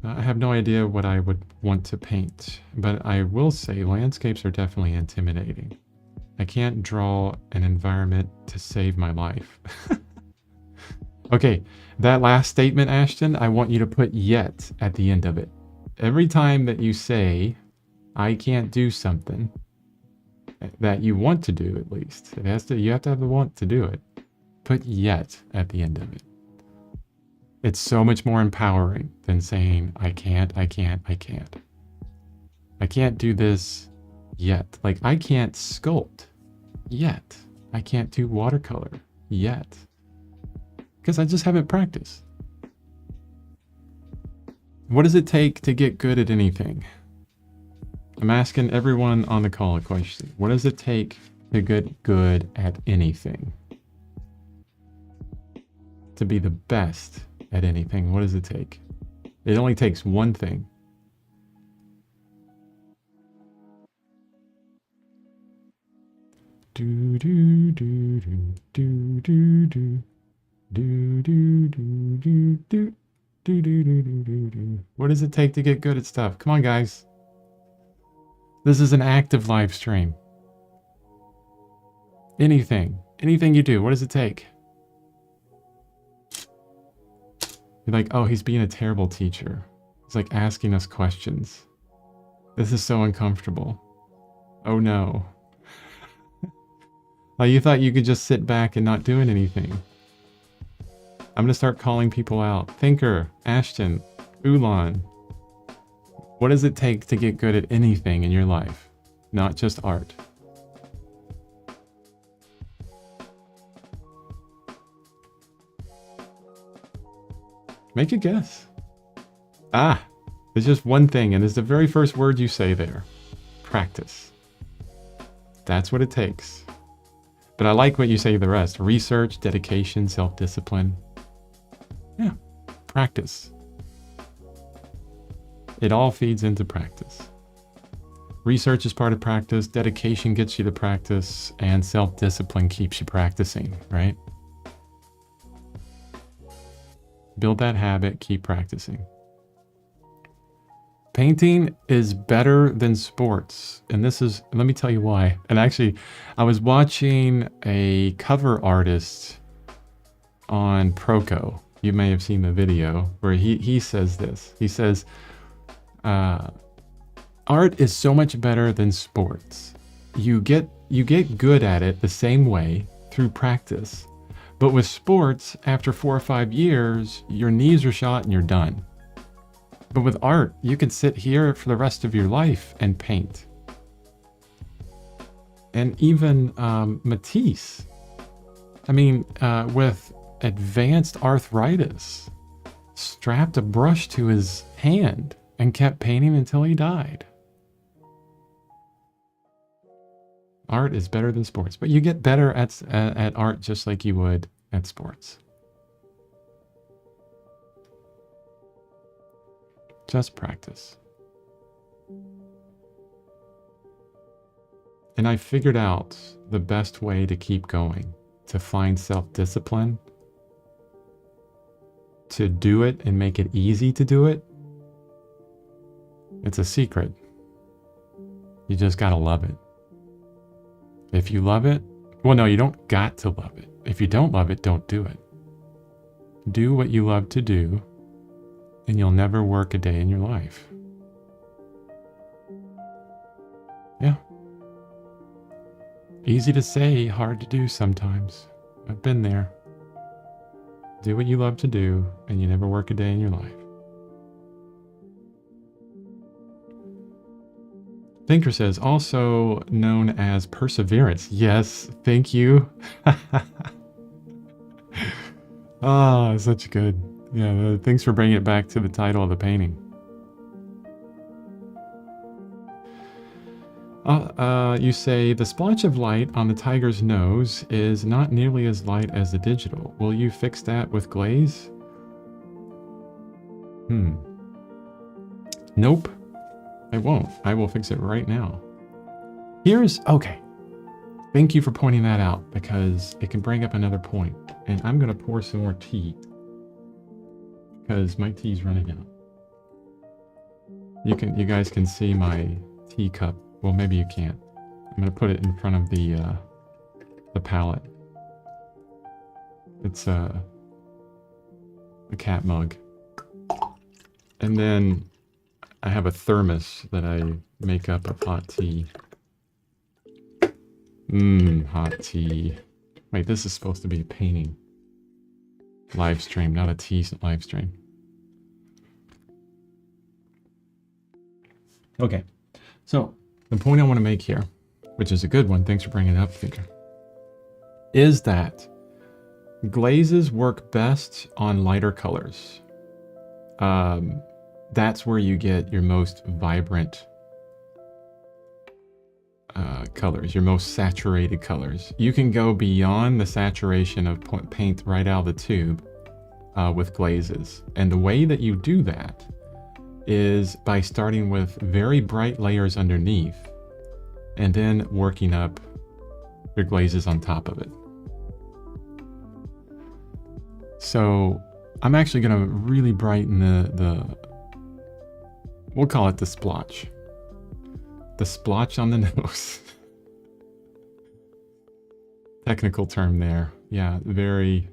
I have no idea what I would want to paint, but I will say landscapes are definitely intimidating. I can't draw an environment to save my life. Okay, that last statement, Ashton, I want you to put yet at the end of it. Every time that you say, I can't do something that you want to do, at least, you have to have the want to do it. Put yet at the end of it. It's so much more empowering than saying, I can't do this yet. Like, I can't sculpt yet. I can't do watercolor yet. Because I just haven't practiced. What does it take to get good at anything? I'm asking everyone on the call a question. What does it take to get good at anything? To be the best at anything, what does it take? It only takes one thing. Do do do do do do do. Do do do do do do do do do do. What does it take to get good at stuff? Come on, guys. This is an active live stream. Anything you do, what does it take? You're like, oh, he's being a terrible teacher. He's like asking us questions. This is so uncomfortable. Oh no. Like you thought you could just sit back and not doing anything. I'm going to start calling people out. Thinker, Ashton, Ulan. What does it take to get good at anything in your life? Not just art. Make a guess. Ah, it's just one thing, and it's the very first word you say there. Practice. That's what it takes. But I like what you say the rest. Research, dedication, self-discipline. Yeah, practice. It all feeds into practice. Research is part of practice, dedication gets you to practice, and self-discipline keeps you practicing, right? Build that habit, keep practicing. Painting is better than sports. And this is, let me tell you why. And actually, I was watching a cover artist on Proco. You may have seen the video where he says this. He says, art is so much better than sports. You get good at it the same way through practice, But with sports, after 4 or 5 years, your knees are shot and you're done. But with art, you can sit here for the rest of your life and paint. And even Matisse, I mean, with advanced arthritis, strapped a brush to his hand and kept painting until he died. Art is better than sports, but you get better at art just like you would at sports. Just practice. And I figured out the best way to keep going, to find self-discipline, to do it and make it easy to do it. It's a secret. You just gotta love it. If you love it, well, no, you don't got to love it. If you don't love it, don't do it. Do what you love to do, and you'll never work a day in your life. Yeah. Easy to say, hard to do sometimes. I've been there. Do what you love to do, and you never work a day in your life. Thinker says, also known as perseverance. Yes, thank you. Ah, such good. Yeah, thanks for bringing it back to the title of the painting. You say, the splotch of light on the tiger's nose is not nearly as light as the digital. Will you fix that with glaze? Nope. I won't. I will fix it right now. Okay. Thank you for pointing that out, because it can bring up another point. And I'm going to pour some more tea, because my tea's running out. You guys can see my teacup. Well, maybe you can't. I'm going to put it in front of the palette. It's a cat mug. And then I have a thermos that I make up of hot tea. Hot tea. Wait, this is supposed to be a painting live stream, not a tea live stream. Okay, so the point I want to make here, which is a good one, thanks for bringing it up, Thinker, is that glazes work best on lighter colors. That's where you get your most vibrant colors, your most saturated colors. You can go beyond the saturation of paint right out of the tube with glazes. And the way that you do that is by starting with very bright layers underneath and then working up your glazes on top of it. So I'm actually going to really brighten we'll call it the splotch. The splotch on the nose. Technical term there. Yeah, very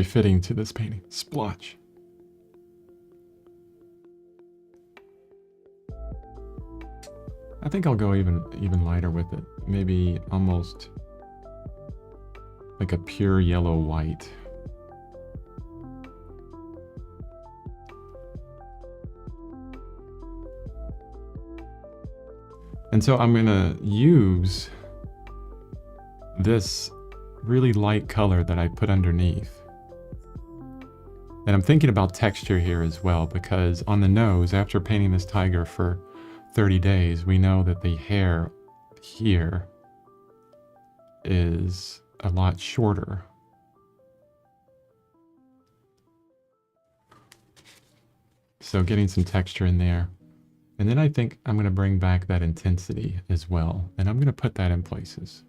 fitting to this painting. Splotch. I think I'll go even lighter with it. Maybe almost like a pure yellow white. And so I'm gonna use this really light color that I put underneath. And I'm thinking about texture here as well, because on the nose, after painting this tiger for 30 days, we know that the hair here is a lot shorter. So getting some texture in there. And then I think I'm going to bring back that intensity as well. And I'm going to put that in places.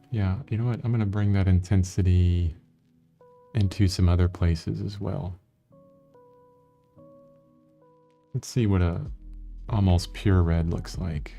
Yeah, you know what? I'm going to bring that intensity into some other places as well. Let's see what a almost pure red looks like.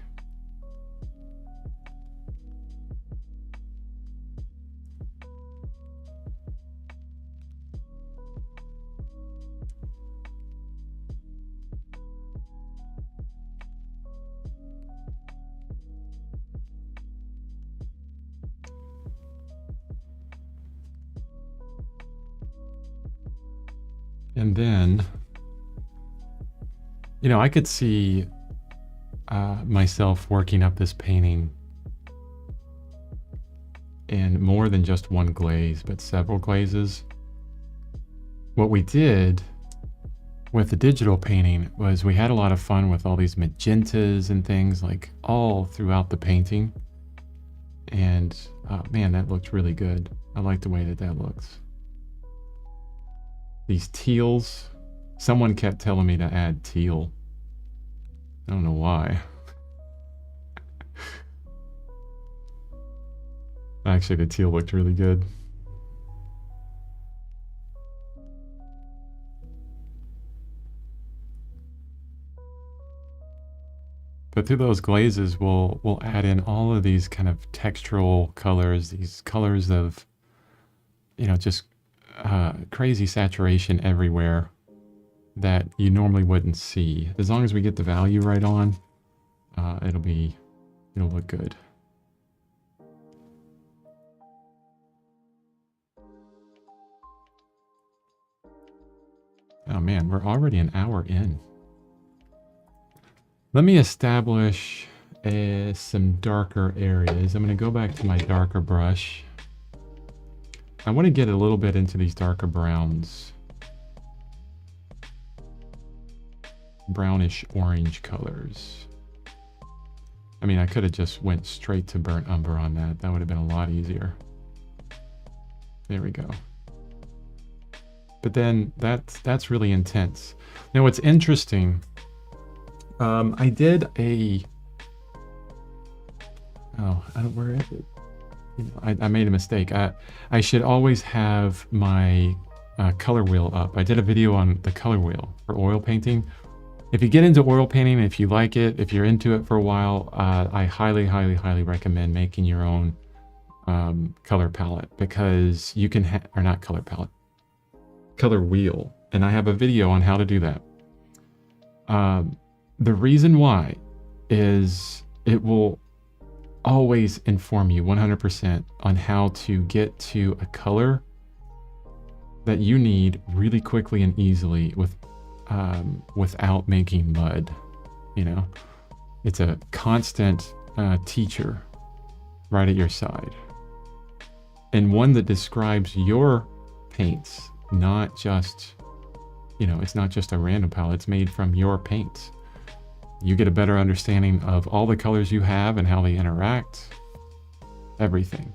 And then, you know, I could see myself working up this painting in more than just one glaze, but several glazes. What we did with the digital painting was we had a lot of fun with all these magentas and things like all throughout the painting. And man, that looked really good. I like the way that that looks. These teals, someone kept telling me to add teal. I don't know why. Actually, the teal looked really good. But through those glazes, we'll add in all of these kind of textural colors, these colors of, you know, just crazy saturation everywhere that you normally wouldn't see. As long as we get the value right on, it'll look good. Oh man, we're already an hour in. Let me establish some darker areas. I'm going to go back to my darker brush. I want to get a little bit into these darker browns. Brownish orange colors. I mean, I could have just went straight to burnt umber on that. That would have been a lot easier. There we go. But then that's really intense. Now what's interesting, I did a, where is it? You know, I made a mistake. I should always have my color wheel up. I did a video on the color wheel for oil painting. If you get into oil painting, if you like it, if you're into it for a while, I highly, highly, highly recommend making your own color palette, because you can or not color palette, color wheel. And I have a video on how to do that. The reason why is it will always inform you 100% on how to get to a color that you need really quickly and easily without making mud. You know, it's a constant teacher right at your side, and one that describes your paints, not just, you know, it's not just a random palette. It's made from your paints. You get a better understanding of all the colors you have and how they interact, everything.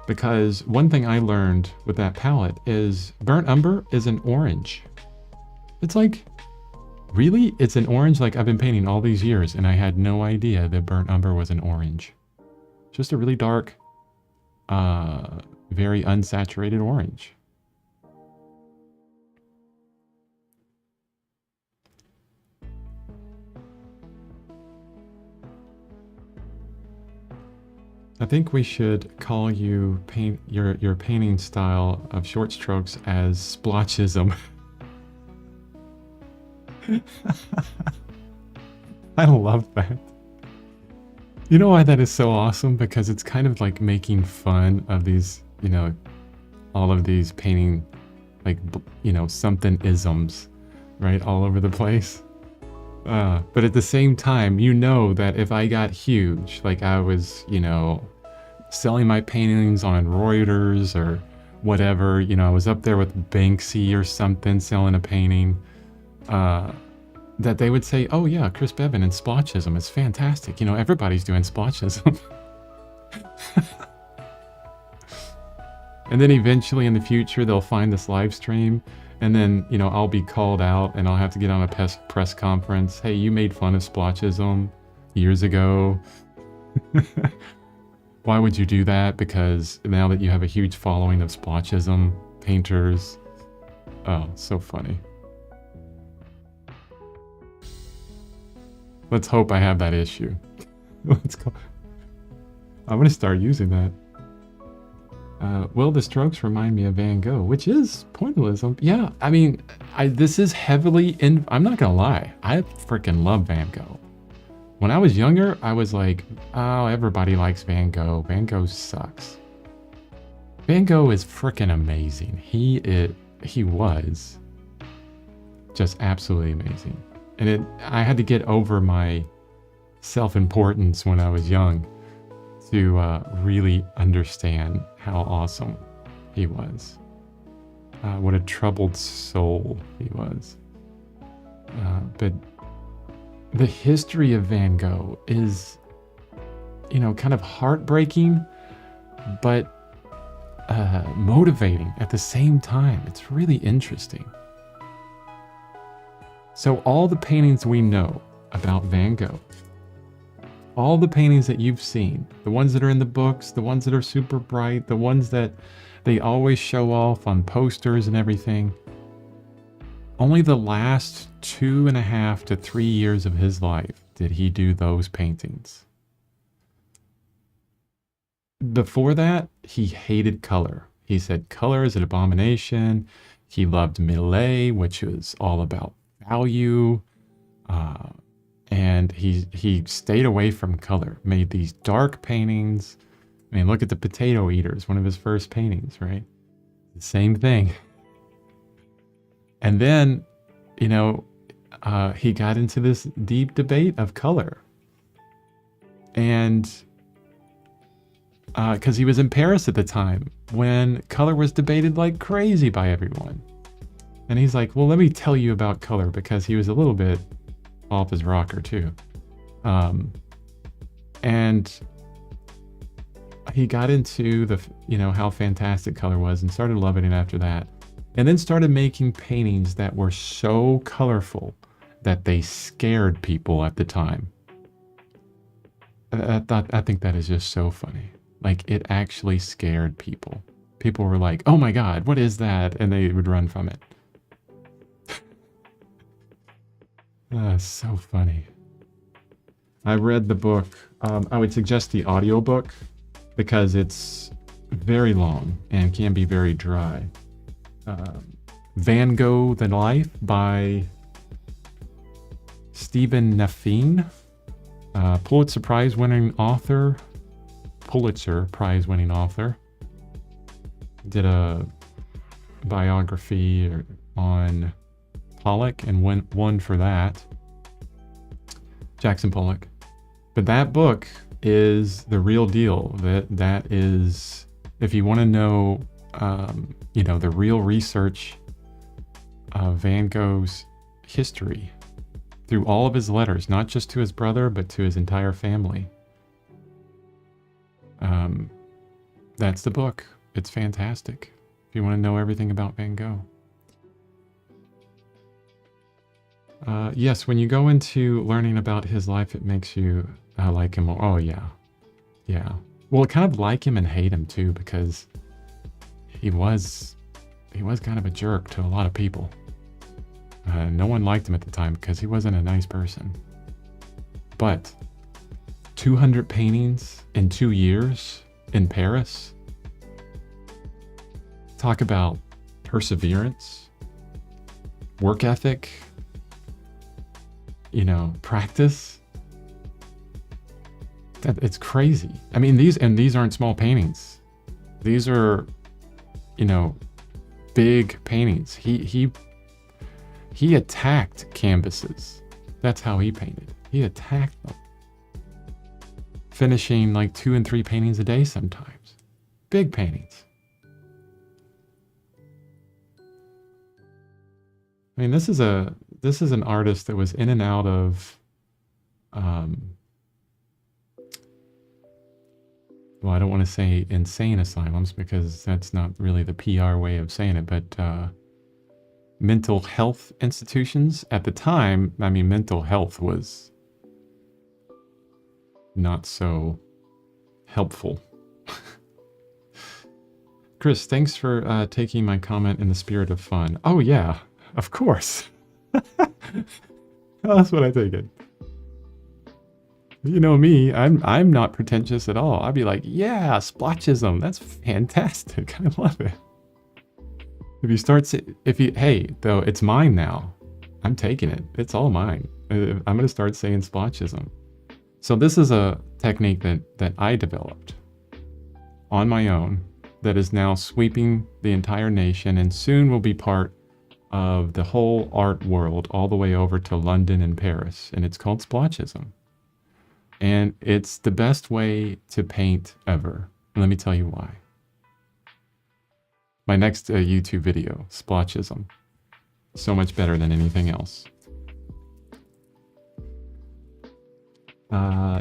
Because one thing I learned with that palette is burnt umber is an orange. It's like, really? It's an orange? Like, I've been painting all these years and I had no idea that burnt umber was an orange. Just a really dark, very unsaturated orange. I think we should call you your painting style of short strokes as splotchism. I love that. You know why that is so awesome? Because it's kind of like making fun of these, you know, all of these painting, like, you know, something isms, right? All over the place. But at the same time, you know that if I got huge, like I was, you know, selling my paintings on Reuters or whatever, you know, I was up there with Banksy or something selling a painting, that they would say, oh yeah, Chris Beaven and splotchism is fantastic. You know, everybody's doing splotchism. And then eventually in the future, they'll find this live stream, and then, you know, I'll be called out and I'll have to get on a press conference. Hey, you made fun of splotchism years ago. Why would you do that? Because now that you have a huge following of splotchism painters. Oh, so funny. Let's hope I have that issue. Let's go. I'm going to start using that. Well, the strokes remind me of Van Gogh, which is pointillism. Yeah, I mean, this is heavily in... I'm not going to lie. I freaking love Van Gogh. When I was younger, I was like, oh, everybody likes Van Gogh. Van Gogh sucks. Van Gogh is freaking amazing. He was just absolutely amazing. And I had to get over my self-importance when I was young to really understand how awesome he was. What a troubled soul he was. But the history of Van Gogh is, kind of heartbreaking, but motivating at the same time. It's really interesting. So all the paintings we know about Van Gogh, all the paintings that you've seen, the ones that are in the books, the ones that are super bright, the ones that they always show off on posters and everything, only the last 2.5 to 3 years of his life did he do those paintings. Before that, he hated color. He said color is an abomination. He loved Millet, which was all about value. And he stayed away from color, made these dark paintings. I mean, look at the Potato Eaters, one of his first paintings, right? The same thing. And then, he got into this deep debate of color. And because he was in Paris at the time when color was debated like crazy by everyone. And he's like, well, let me tell you about color, because he was a little bit off his rocker too. And he got into how fantastic color was and started loving it after that. And then started making paintings that were so colorful that they scared people at the time. I think that is just so funny. Like, it actually scared people. People were like, oh my God, what is that? And they would run from it. So funny. I read the book. I would suggest the audiobook because it's very long and can be very dry. Van Gogh, The Life by Stephen Neffine. Pulitzer Prize winning author. Did a biography on Pollock and won for that. Jackson Pollock. But that book is the real deal. That is, if you want to know, the real research of Van Gogh's history through all of his letters, not just to his brother, but to his entire family. That's the book. It's fantastic. If you want to know everything about Van Gogh. Yes, when you go into learning about his life, it makes you like him more. Oh, yeah. Yeah. Well, kind of like him and hate him, too, because he was kind of a jerk to a lot of people. No one liked him at the time because he wasn't a nice person. But 200 paintings in 2 years in Paris. Talk about perseverance, work ethic, practice. It's crazy. I mean, these aren't small paintings. These are, big paintings. He attacked canvases. That's how he painted. He attacked them. Finishing like 2 and 3 paintings a day sometimes. Big paintings. I mean, this is an artist that was in and out of, well, I don't want to say insane asylums because that's not really the PR way of saying it, but mental health institutions. At the time, I mean, mental health was not so helpful. Chris, thanks for taking my comment in the spirit of fun. Oh, yeah. Of course. That's what I take it. You know me, I'm not pretentious at all. I'd be like, yeah, splotchism. That's fantastic. I love it. Hey, though, it's mine now. I'm taking it. It's all mine. I'm going to start saying splotchism. So this is a technique that I developed on my own that is now sweeping the entire nation and soon will be part of the whole art world all the way over to London and Paris. And it's called splotchism. And it's the best way to paint ever. And let me tell you why. My next YouTube video, splotchism. So much better than anything else.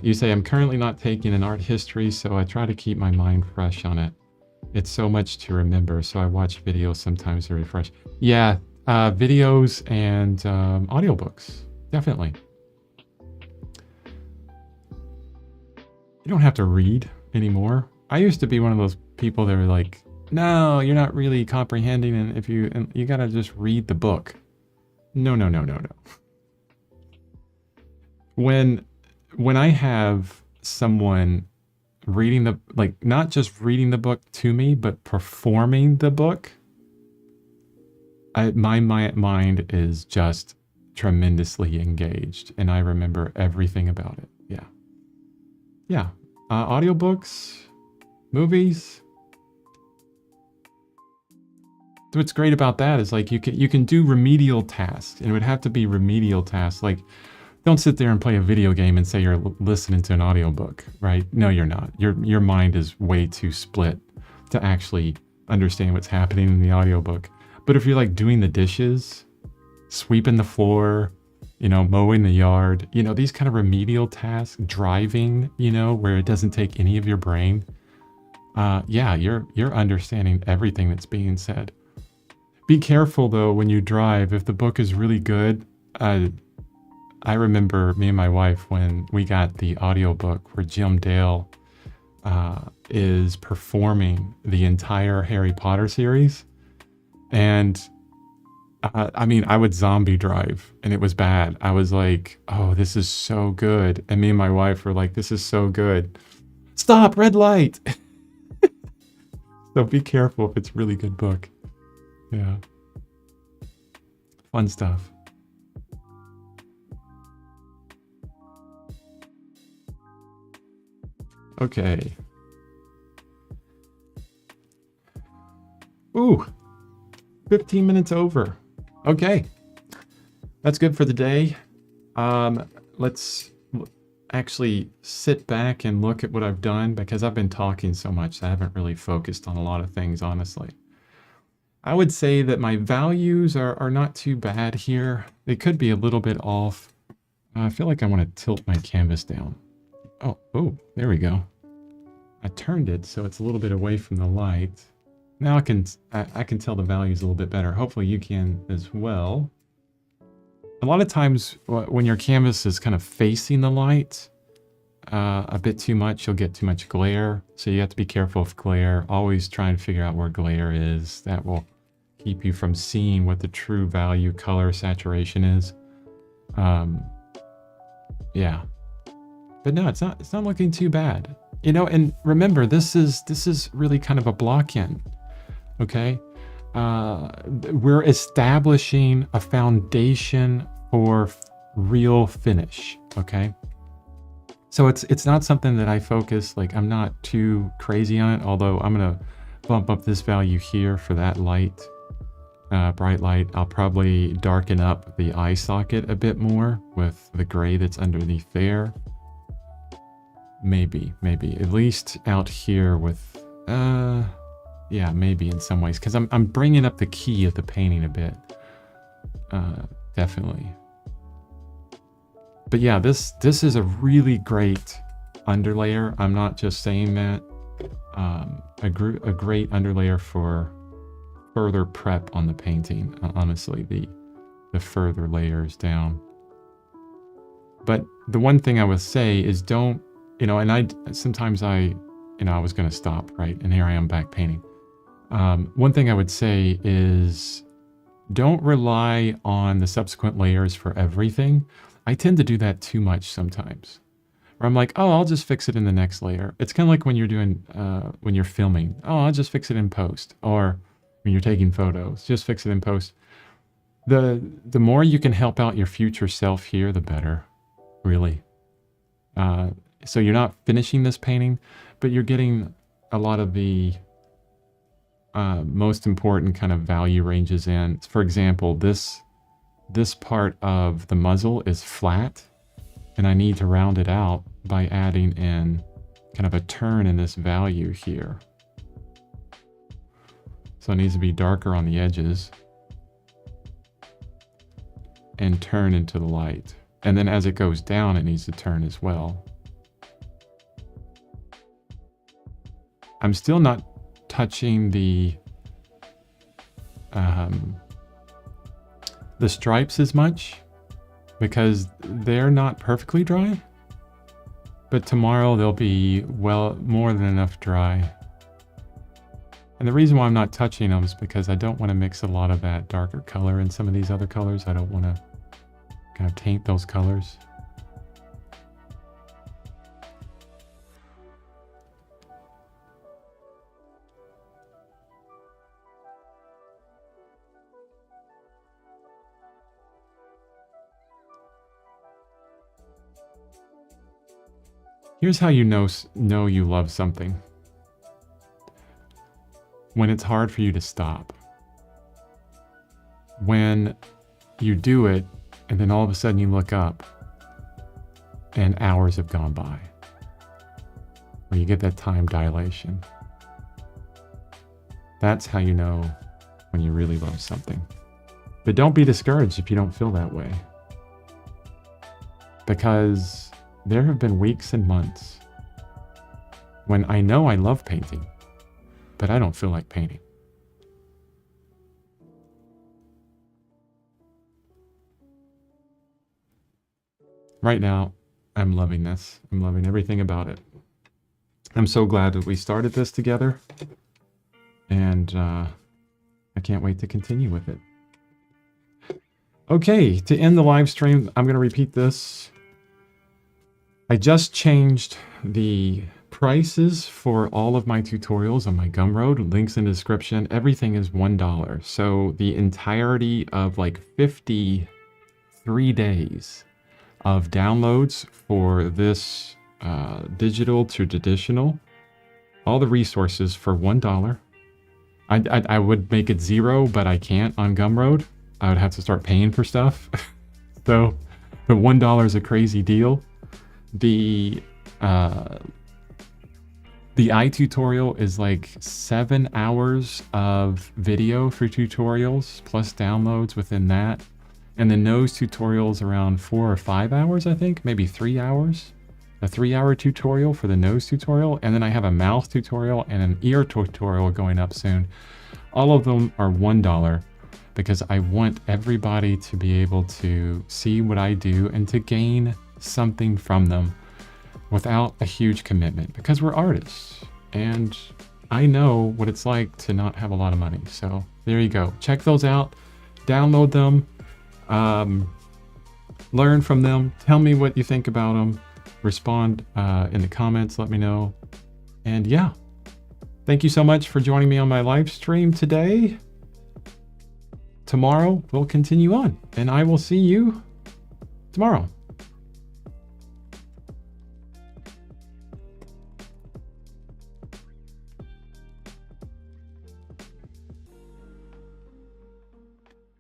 You say, I'm currently not taking an art history, so I try to keep my mind fresh on it. It's so much to remember, so I watch videos sometimes to refresh. Yeah, videos and audiobooks, definitely. You don't have to read anymore. I used to be one of those people that were like, no, you're not really comprehending, and you gotta just read the book. No. When I have someone reading not just reading the book to me, but performing the book, my mind is just tremendously engaged, and I remember everything about it. Yeah. Audiobooks, movies. What's great about that is like you can do remedial tasks, and it would have to be remedial tasks. Like, don't sit there and play a video game and say you're listening to an audiobook, right? No, you're not. Your mind is way too split to actually understand what's happening in the audiobook. But if you're like doing the dishes, sweeping the floor, mowing the yard, these kind of remedial tasks, driving, where it doesn't take any of your brain. Yeah, you're understanding everything that's being said. Be careful though when you drive. If the book is really good, I remember me and my wife when we got the audiobook where Jim Dale is performing the entire Harry Potter series. And I would zombie drive and it was bad. I was like, oh, this is so good. And me and my wife were like, this is so good. Stop, red light. So be careful if it's a really good book. Yeah. Fun stuff. Okay. Ooh, 15 minutes over. Okay. That's good for the day. Let's actually sit back and look at what I've done because I've been talking so much. I haven't really focused on a lot of things, honestly. I would say that my values are not too bad here. They could be a little bit off. I feel like I want to tilt my canvas down. Oh, there we go. I turned it so it's a little bit away from the light. Now I can tell the values a little bit better. Hopefully you can as well. A lot of times when your canvas is kind of facing the light a bit too much, you'll get too much glare. So you have to be careful of glare. Always try and figure out where glare is. That will keep you from seeing what the true value, color, saturation is. Yeah. But no, it's not looking too bad. And remember, this is really kind of a block-in, okay? We're establishing a foundation for real finish, okay? So it's not something that I focus, like I'm not too crazy on it, although I'm gonna bump up this value here for that light, bright light. I'll probably darken up the eye socket a bit more with the gray that's underneath there. Maybe, at least out here with, yeah, maybe in some ways, because I'm bringing up the key of the painting a bit, definitely. But yeah, this is a really great underlayer. I'm not just saying that. A great underlayer for further prep on the painting. Honestly, the further layers down. But the one thing I would say is don't. And sometimes I was going to stop, right? And here I am back painting. One thing I would say is don't rely on the subsequent layers for everything. I tend to do that too much sometimes. Where I'm like, oh, I'll just fix it in the next layer. It's kind of like when you're doing, when you're filming. Oh, I'll just fix it in post. Or when you're taking photos, just fix it in post. The more you can help out your future self here, the better, really. So you're not finishing this painting, but you're getting a lot of the most important kind of value ranges in. For example, this part of the muzzle is flat, and I need to round it out by adding in kind of a turn in this value here. So it needs to be darker on the edges and turn into the light. And then as it goes down, it needs to turn as well. I'm still not touching the stripes as much because they're not perfectly dry, but tomorrow they'll be well more than enough dry. And the reason why I'm not touching them is because I don't want to mix a lot of that darker color in some of these other colors. I don't want to kind of taint those colors. Here's how you know you love something. When it's hard for you to stop. When you do it, and then all of a sudden you look up, and hours have gone by. Or you get that time dilation. That's how you know when you really love something. But don't be discouraged if you don't feel that way. Because there have been weeks and months when I know I love painting, but I don't feel like painting. Right now, I'm loving this. I'm loving everything about it. I'm so glad that we started this together, and I can't wait to continue with it. Okay, to end the live stream, I'm going to repeat this. I just changed the prices for all of my tutorials on my Gumroad. Links in the description. Everything is $1. So the entirety of like 53 days of downloads for this digital to traditional, all the resources for $1. I would make it 0, but I can't on Gumroad. I would have to start paying for stuff. So, but $1 is a crazy deal. The iTutorial is like 7 hours of video for tutorials plus downloads within that. And the nose tutorial is around 4 or 5 hours, I think, maybe 3 hours. A 3-hour tutorial for the nose tutorial. And then I have a mouth tutorial and an ear tutorial going up soon. All of them are $1 because I want everybody to be able to see what I do and to gain something from them without a huge commitment, because we're artists and I know what it's like to not have a lot of money. So there you go. Check those out, download them, learn from them, tell me what you think about them, respond in the comments, let me know. And yeah, thank you so much for joining me on my live stream today. Tomorrow we'll continue on, and I will see you tomorrow.